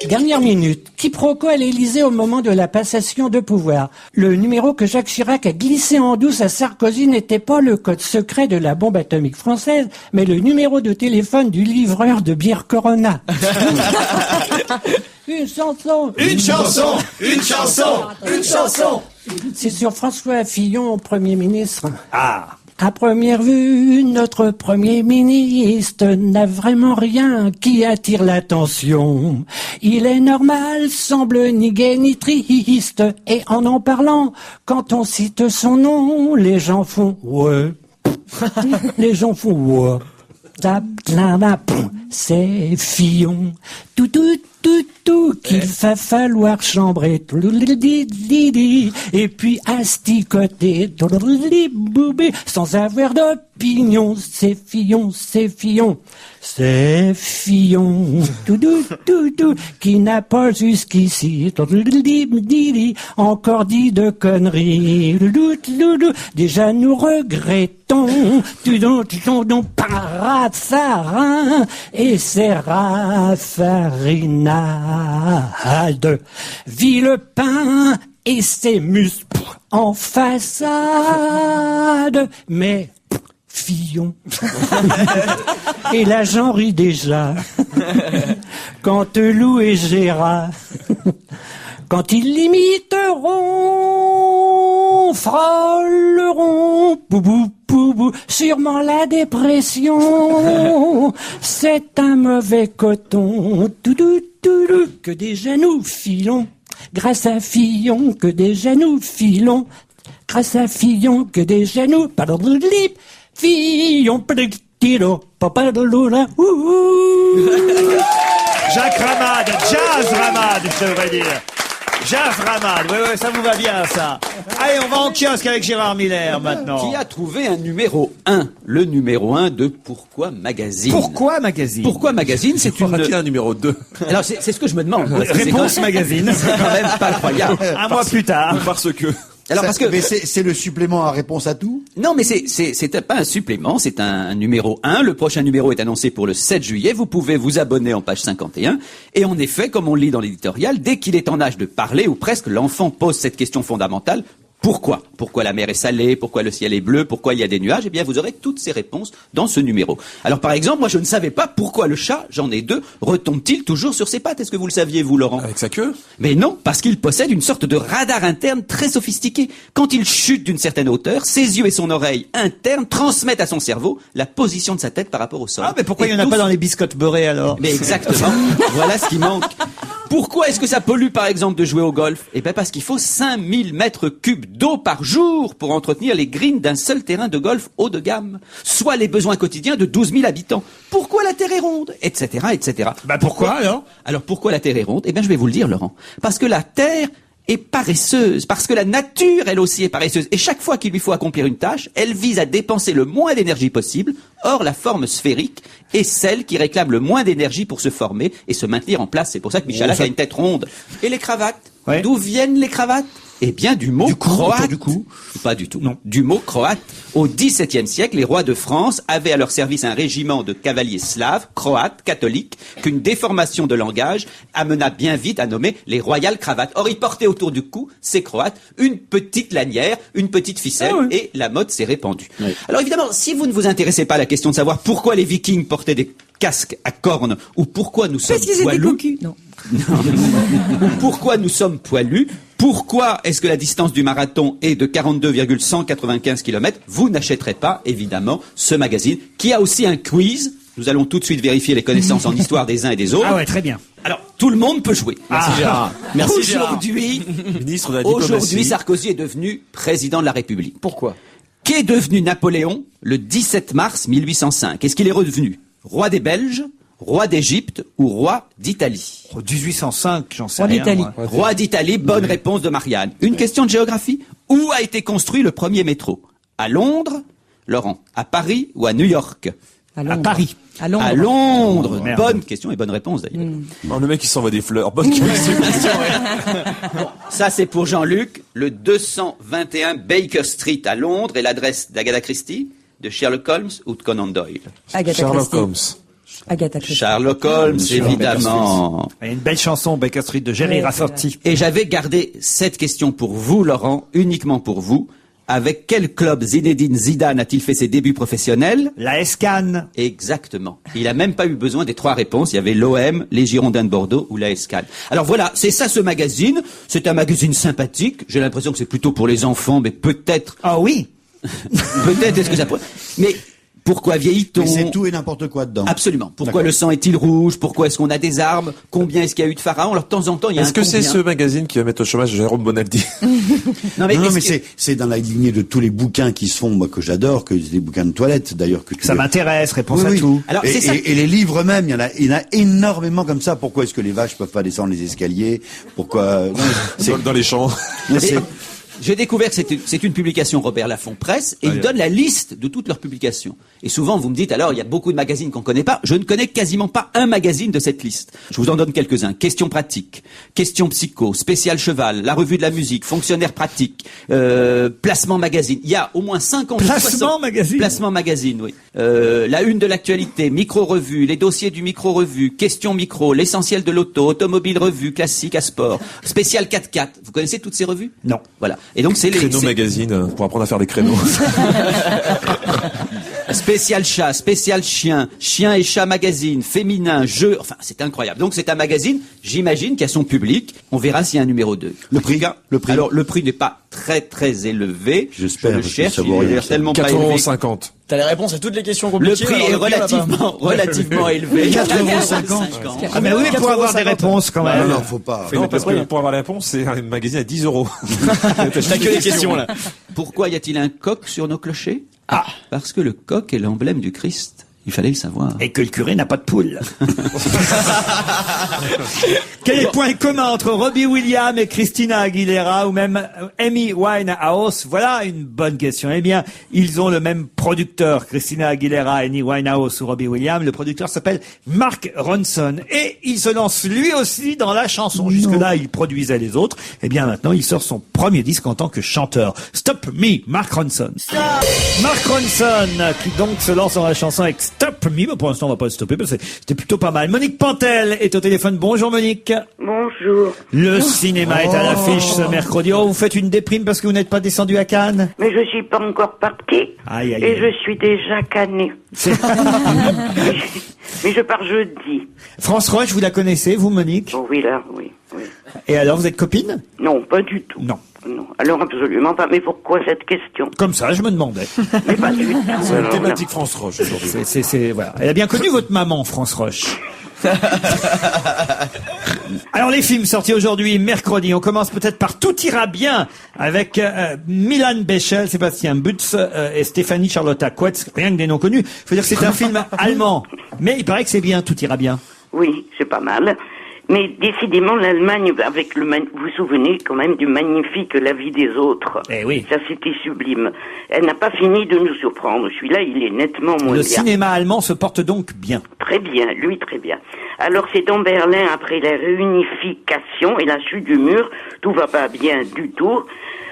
Dernière minute. Quiproquo à l'Élysée au moment de la passation de pouvoir. Le numéro que Jacques Chirac a glissé en douce à Sarkozy n'était pas le code secret de la bombe atomique française, mais le numéro de téléphone du livreur de bière Corona. Une chanson. Une chanson. Une chanson. Une chanson. C'est sur François Fillon, Premier ministre. Ah. À première vue, notre Premier ministre n'a vraiment rien qui attire l'attention. Il est normal, semble ni gai ni triste, et en parlant, quand on cite son nom, les gens font « ouais ». Les gens font « ouais ». C'est Fillon, tout, qu'il va falloir chambrer, et puis asticoter, sans avoir d'opinion. C'est Fillon, c'est Fillon, c'est Fillon, tout, qui n'a pas jusqu'ici encore dit de conneries. Déjà nous regrettons, Raffarin et ses raffarinades, Villepin et ses muscles en façade, mais Fillon. Et la gens rit déjà quand Lou et Gérard, quand ils l'imiteront, frôleront, boubou, sûrement la dépression. C'est un mauvais coton, que déjà nous filons, grâce à Fillon, que déjà nous filons, grâce à Fillon, que déjà nous, Fillon, Jacques Ramade, Jazz Ramade, je devrais dire. Jazz Ramade, oui, ça vous va bien, ça. Allez, on va en kiosque avec Gérard Miller, maintenant. Qui a trouvé un numéro 1, le numéro 1 de Pourquoi Magazine. Pourquoi Magazine? Pourquoi Magazine, c'est une... un numéro 2. Alors, c'est ce que je me demande. Réponse Magazine. C'est quand même pas incroyable. Un mois plus tard. Parce que... Alors, mais c'est le supplément à Réponse à tout? Non, mais c'est pas un supplément, c'est un numéro 1. Le prochain numéro est annoncé pour le 7 juillet. Vous pouvez vous abonner en page 51. Et en effet, comme on le lit dans l'éditorial, dès qu'il est en âge de parler, ou presque, l'enfant pose cette question fondamentale. Pourquoi? Pourquoi la mer est salée? Pourquoi le ciel est bleu? Pourquoi il y a des nuages? Eh bien, vous aurez toutes ces réponses dans ce numéro. Alors, par exemple, moi, je ne savais pas pourquoi le chat, j'en ai 2, retombe-t-il toujours sur ses pattes? Est-ce que vous le saviez, vous, Laurent? Avec sa queue? Mais non, parce qu'il possède une sorte de radar interne très sophistiqué. Quand il chute d'une certaine hauteur, ses yeux et son oreille interne transmettent à son cerveau la position de sa tête par rapport au sol. Ah, mais pourquoi il n'y en a pas dans les biscottes beurrées, alors? Mais exactement. Voilà ce qui manque. Pourquoi est-ce que ça pollue, par exemple, de jouer au golf? Eh bien, parce qu'il faut 5000 mètres cubes d'eau par jour pour entretenir les greens d'un seul terrain de golf haut de gamme. Soit les besoins quotidiens de 12 000 habitants. Pourquoi la Terre est ronde? Etc., etc. Bah, pourquoi, alors? Alors, pourquoi la Terre est ronde? Eh bien, je vais vous le dire, Laurent. Parce que la Terre est paresseuse, parce que la nature, elle aussi, est paresseuse. Et chaque fois qu'il lui faut accomplir une tâche, elle vise à dépenser le moins d'énergie possible. Or, la forme sphérique est celle qui réclame le moins d'énergie pour se former et se maintenir en place. C'est pour ça que Michalak a une tête ronde. Et les cravates? D'où viennent les cravates? Eh bien, du mot croate. Du cou. Pas du tout. Non. Du mot croate. Au XVIIe siècle, les rois de France avaient à leur service un régiment de cavaliers slaves, croates, catholiques, qu'une déformation de langage amena bien vite à nommer les royales cravates. Or, ils portaient autour du cou, ces croates, une petite lanière, une petite ficelle, et la mode s'est répandue. Oui. Alors évidemment, si vous ne vous intéressez pas à la question de savoir pourquoi les Vikings portaient des casques à cornes, ou pourquoi nous sommes poilus, ou pourquoi nous sommes poilus, pourquoi est-ce que la distance du marathon est de 42,195 km, vous n'achèterez pas, évidemment, ce magazine, qui a aussi un quiz. Nous allons tout de suite vérifier les connaissances en histoire des uns et des autres. Ah ouais, très bien. Alors, tout le monde peut jouer. Merci Gérard. Merci Gérard. Ministre de la diplomatie. Aujourd'hui, Sarkozy est devenu président de la République. Pourquoi? Qu'est devenu Napoléon le 17 mars 1805? Est-ce qu'il est redevenu roi des Belges, roi d'Égypte ou roi d'Italie? 1805, j'en sais rien. Roi d'Italie, bonne réponse de Marianne. Une question de géographie. Où a été construit le premier métro? À Londres, Laurent, à Paris ou à New York? À Paris. À Londres. À Londres. Bonne question et bonne réponse d'ailleurs. Oh, le mec il s'envoie des fleurs. Bonne question. Bon, ça c'est pour Jean-Luc. Le 221 Baker Street à Londres est l'adresse d'Agatha Christie, de Sherlock Holmes ou de Conan Doyle? Sherlock Holmes. Agatha Christie. Sherlock Holmes, évidemment. Il y a une belle chanson, Baker Street, de Jerry Rafferty. Et j'avais gardé cette question pour vous, Laurent, uniquement pour vous. Avec quel club Zinedine Zidane a-t-il fait ses débuts professionnels? La S-Cannes. Exactement. Il a même pas eu besoin des 3 réponses. Il y avait l'OM, les Girondins de Bordeaux ou la S-Cannes. Alors voilà, c'est ça ce magazine. C'est un magazine sympathique. J'ai l'impression que c'est plutôt pour les enfants, mais peut-être... Ah oui. Peut-être est-ce que ça pourrait... Mais... Pourquoi vieillit-on? C'est tout et n'importe quoi dedans. Absolument. Pourquoi le sang est-il rouge? Pourquoi est-ce qu'on a des armes? Combien est-ce qu'il y a eu de pharaons? Alors de temps en temps, il y a Est-ce que c'est ce magazine qui va mettre au chômage Jérôme Bonaldi? Non, mais c'est dans la lignée de tous les bouquins qui se font, moi, que j'adore, que des bouquins de toilette, d'ailleurs. Ça m'intéresse, réponse à tout. Alors, et les livres même, il y en a énormément comme ça. Pourquoi est-ce que les vaches peuvent pas descendre les escaliers? Pourquoi? Dans les champs. J'ai découvert que c'est une publication Robert Laffont Presse, et il donne la liste de toutes leurs publications. Et souvent, vous me dites, alors, il y a beaucoup de magazines qu'on connaît pas. Je ne connais quasiment pas un magazine de cette liste. Je vous en donne quelques-uns. Questions pratiques, questions psycho, spécial cheval, la revue de la musique, fonctionnaire pratique, placement magazine. Il y a au moins 50 magazine. Placement magazine, oui. La une de l'actualité, micro-revue, les dossiers du micro-revue, questions micro, l'essentiel de l'auto, automobile revue, classique à sport, spécial 4x4. Vous connaissez toutes ces revues? Non. Voilà. Et donc c'est Créneau magazine pour apprendre à faire des créneaux. Spécial chat, spécial chien, chien et chat magazine, féminin, jeu, enfin c'est incroyable. Donc c'est un magazine, j'imagine, qui a son public. On verra s'il y a un numéro 2. Le prix. Alors le prix n'est pas très élevé. J'espère. Je le cherche, il est tellement pas élevé. 4,50 €. T'as les réponses à toutes les questions compliquées. Le prix est relativement élevé. 4,50 €. Ah mais oui, pour avoir des réponses quand même. Non, faut pas. Non, parce que pour avoir la réponse, c'est un magazine à 10 €. T'as que les questions là. Pourquoi y a-t-il un coq sur nos clochers? Parce que le coq est l'emblème du Christ. Il fallait le savoir. Et que le curé n'a pas de poule. Quel est le point commun entre Robbie Williams et Christina Aguilera ou même Amy Winehouse? Voilà une bonne question. Eh bien, ils ont le même producteur, Christina Aguilera, Amy Winehouse ou Robbie Williams. Le producteur s'appelle Mark Ronson. Et il se lance lui aussi dans la chanson. Jusque-là, il produisait les autres. Eh bien, maintenant, il sort son premier disque en tant que chanteur. Stop Me, Mark Ronson. Mark Ronson, qui donc se lance dans la chanson avec Stop Me. Mais pour l'instant, on va pas le stopper parce que c'était plutôt pas mal. Monique Pantel est au téléphone. Bonjour Monique. Bonjour. Le cinéma est à l'affiche ce mercredi. Oh, vous faites une déprime parce que vous n'êtes pas descendu à Cannes? Mais je suis pas encore partie. Aïe, aïe, et aïe. je suis déjà cannée. Mais je pars jeudi. France Roche, vous la connaissez, vous Monique? Oh oui, là, oui. Et alors, vous êtes copine? Non, pas du tout. Non. Non, alors absolument pas. Mais pourquoi cette question? Comme ça, je me demandais. Mais pas du tout. C'est une thématique France Roche aujourd'hui. Voilà. Elle a bien connu votre maman, France Roche. Alors les films sortis aujourd'hui, mercredi, on commence peut-être par Tout ira bien avec Milan Bechel, Sébastien Butz et Stéphanie Charlotta Quetz, rien que des noms connus. Faut dire que c'est un film allemand, mais il paraît que c'est bien, Tout ira bien. Oui, c'est pas mal. Mais décidément, l'Allemagne, avec vous vous souvenez quand même du magnifique La vie des autres. Eh oui. Ça, c'était sublime. Elle n'a pas fini de nous surprendre. Celui-là, il est nettement moins Le bien. cinéma allemand se porte donc bien. Très bien, lui, très bien. Alors, c'est dans Berlin, après la réunification et la chute du mur, tout va pas bien du tout.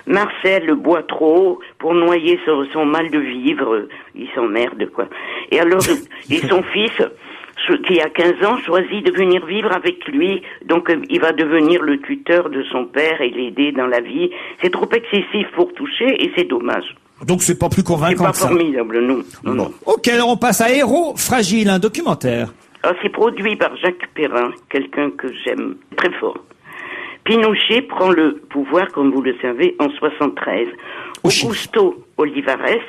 Marcel boit trop pour noyer son mal de vivre. Il s'emmerde, quoi. Et alors, et son fils, qui a 15 ans, choisit de venir vivre avec lui. Donc, il va devenir le tuteur de son père et l'aider dans la vie. C'est trop excessif pour toucher et c'est dommage. Donc c'est pas plus convaincant C'est que ça. pas formidable, non. Non. Ok, alors on passe à Héros Fragile, un documentaire. Ah, c'est produit par Jacques Perrin, quelqu'un que j'aime très fort. Pinochet prend le pouvoir, comme vous le savez, en 73. Augusto Olivares,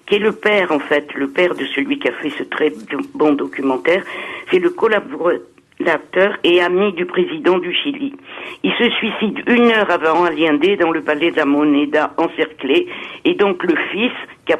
qui est le père, en fait, le père de celui qui a fait ce très bon documentaire, c'est le collaborateur et ami du président du Chili. Il se suicide 1 heure avant Allende dans le palais de la Moneda encerclé, et donc le fils qui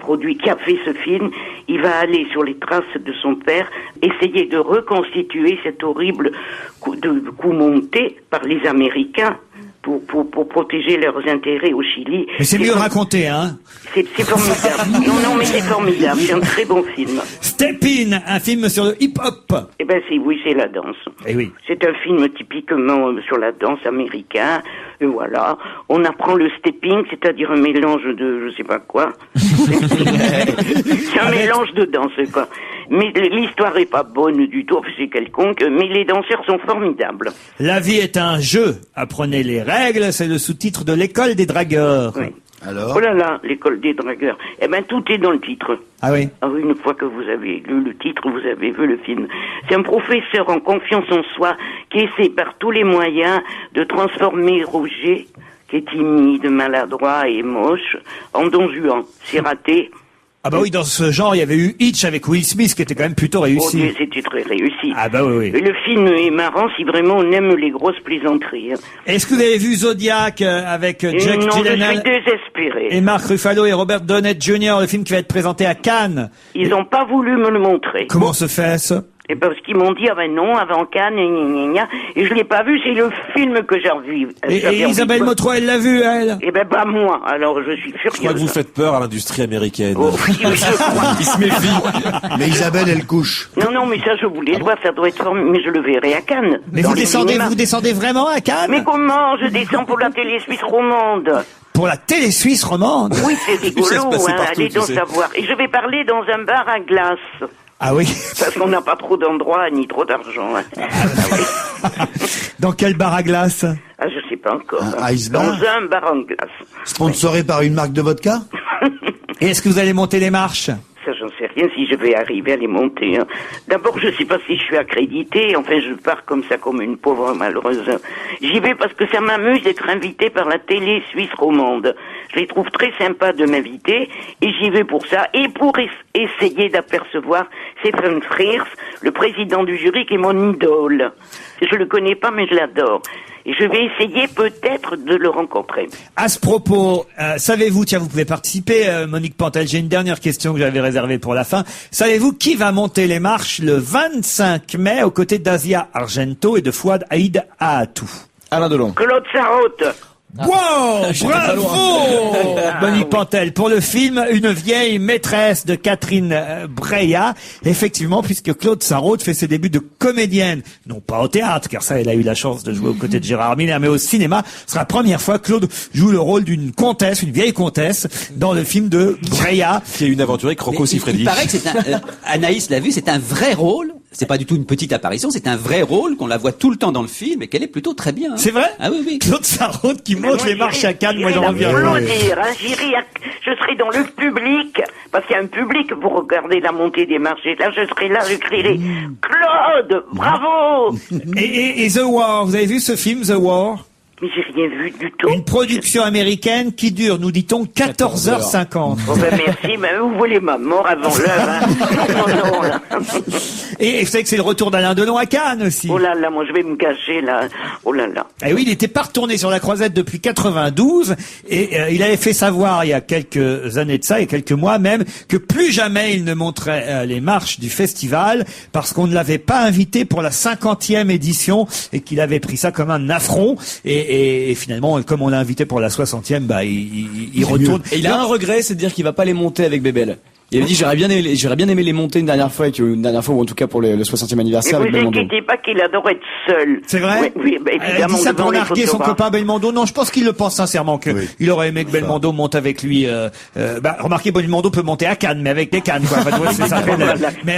a fait ce film, il va aller sur les traces de son père, essayer de reconstituer cet horrible coup monté par les Américains pour protéger leurs intérêts au Chili. Mais c'est mieux raconté, hein. C'est formidable. Non, mais c'est formidable. C'est un très bon film. Step In, un film sur le hip-hop. Eh ben, c'est la danse. Eh oui. C'est un film typiquement sur la danse américaine. Et voilà. On apprend le stepping, c'est-à-dire un mélange de je sais pas quoi. C'est un mélange de danse, quoi. Mais l'histoire est pas bonne du tout, c'est quelconque, mais les danseurs sont formidables. La vie est un jeu. Apprenez les règles, c'est le sous-titre de l'école des dragueurs. Oui. Alors Oh là là, l'école des dragueurs. Eh ben, tout est dans le titre. Ah oui. Ah oui, une fois que vous avez lu le titre, vous avez vu le film. C'est un professeur en confiance en soi qui essaie par tous les moyens de transformer Roger, qui est timide, maladroit et moche, en Don Juan. C'est raté. Ah bah oui, dans ce genre, il y avait eu Hitch avec Will Smith qui était quand même plutôt réussi. Oh, c'était très réussi. Ah bah oui. Et le film est marrant si vraiment on aime les grosses plaisanteries. Est-ce que vous avez vu Zodiac avec Jack Non, je Gyllenhaal suis désespéré. et Mark Ruffalo et Robert Downey Jr., le film qui va être présenté à Cannes? Ils n'ont pas voulu me le montrer. Comment se fait-ce? Et parce qu'ils m'ont dit, ah ben non, avant Cannes, et je l'ai pas vu, c'est le film que j'ai revu. Et Isabelle Motro, elle l'a vu, elle? Eh ben, pas moi. Alors, je suis furieux. Je crois que vous faites peur à l'industrie américaine. Oh, oui, je crois. Il se méfie. Mais Isabelle, elle couche. Non, mais ça, je voulais le voir, ça doit être formidable, mais je le verrai à Cannes. Mais dans vous les descendez vraiment à Cannes? Mais comment? Je descends pour la télé suisse romande. Pour la télé suisse romande? Oui, c'est rigolo, Ça se passait partout, allez tu donc sais. savoir. Et je vais parler dans un bar à glace. Ah oui. Parce qu'on n'a pas trop d'endroits ni trop d'argent. Hein. Dans quel bar à glace? Ah, je sais pas encore. Un ice bar? Dans un bar en glace. Sponsoré par une marque de vodka? Et est-ce que vous allez monter les marches? Ça, j'en sais rien si je vais arriver à les monter. Hein. D'abord, je sais pas si je suis accrédité. Enfin, je pars comme ça, comme une pauvre malheureuse. J'y vais parce que ça m'amuse d'être invité par la télé suisse romande. Je les trouve très sympas de m'inviter et j'y vais pour ça et pour essayer d'apercevoir Stephen Frears, le président du jury qui est mon idole. Je le connais pas, mais je l'adore. Et je vais essayer peut-être de le rencontrer. À ce propos, savez-vous, tiens, vous pouvez participer, Monique Pantel, j'ai une dernière question que j'avais réservée pour la fin. Savez-vous qui va monter les marches le 25 mai aux côtés d'Asia Argento et de Fouad Aïd Ahatou? Alain Delon. Claude Sarraute. Wow, bravo, Monique Pantel, pour le film Une vieille maîtresse de Catherine Breillat. Effectivement, puisque Claude Sarraute fait ses débuts de comédienne, non pas au théâtre, car ça, elle a eu la chance de jouer aux côtés de Gérard Miller, mais au cinéma. Ce sera la première fois que Claude joue le rôle d'une comtesse, une vieille comtesse, dans le film de Breillat. Qui est une aventure avec Rocco Siffredi. Il paraît que c'est Anaïs l'a vu, c'est un vrai rôle. C'est pas du tout une petite apparition, c'est un vrai rôle qu'on la voit tout le temps dans le film et qu'elle est plutôt très bien. Hein. C'est vrai? Ah oui. Claude Sarraute qui monte les marches à Cannes, moi j'en reviens. Je serai dans le public, parce qu'il y a un public pour regarder la montée des marches. Et là, je serai là, je crierai Claude, bravo! Et The War, vous avez vu ce film, The War? Mais j'ai rien vu du tout. Une production américaine qui dure, nous dit-on, 14h50. Bon ben merci, mais vous voulez ma mort avant l'heure, hein. Non, là. Et vous savez que c'est le retour d'Alain Delon à Cannes aussi. Oh là là, moi je vais me cacher là. Oh là là. Et oui, il n'était pas retourné sur la croisette depuis 92 et il avait fait savoir il y a quelques années de ça, il y a quelques mois même, que plus jamais il ne monterait les marches du festival parce qu'on ne l'avait pas invité pour la 50e édition et qu'il avait pris ça comme un affront. Et finalement, comme on l'a invité pour la 60e, bah il retourne. Et il a un regret, c'est de dire qu'il va pas les monter avec Bébel. Il avait dit j'aurais bien aimé les monter une dernière fois, ou en tout cas pour le 60e anniversaire Et avec vous Belmondo. inquiétez pas qu'il adore être seul. C'est vrai? Oui, bah, Elle évidemment. dit ça devant pour les narguer son photographes. copain Belmondo. Non, je pense qu'il le pense sincèrement qu'il aurait aimé que Belmondo monte avec lui. Remarquez, Belmondo peut monter à Cannes, mais avec des cannes, quoi. Enfin, c'est ça. Mais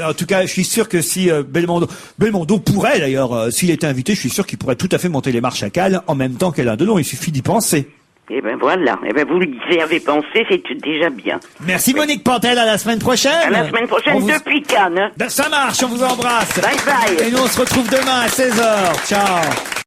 en tout cas, je suis sûr que si Belmondo pourrait d'ailleurs, s'il était invité, je suis sûr qu'il pourrait tout à fait monter les marches à Cannes en même temps qu'Alain Delon. Il suffit d'y penser. Eh ben voilà. Eh ben vous y avez pensé, c'est déjà bien. Merci Monique Pantel, à la semaine prochaine. À la semaine prochaine depuis Cannes. Ça marche, on vous embrasse. Bye bye. Et nous on se retrouve demain à 16h. Ciao.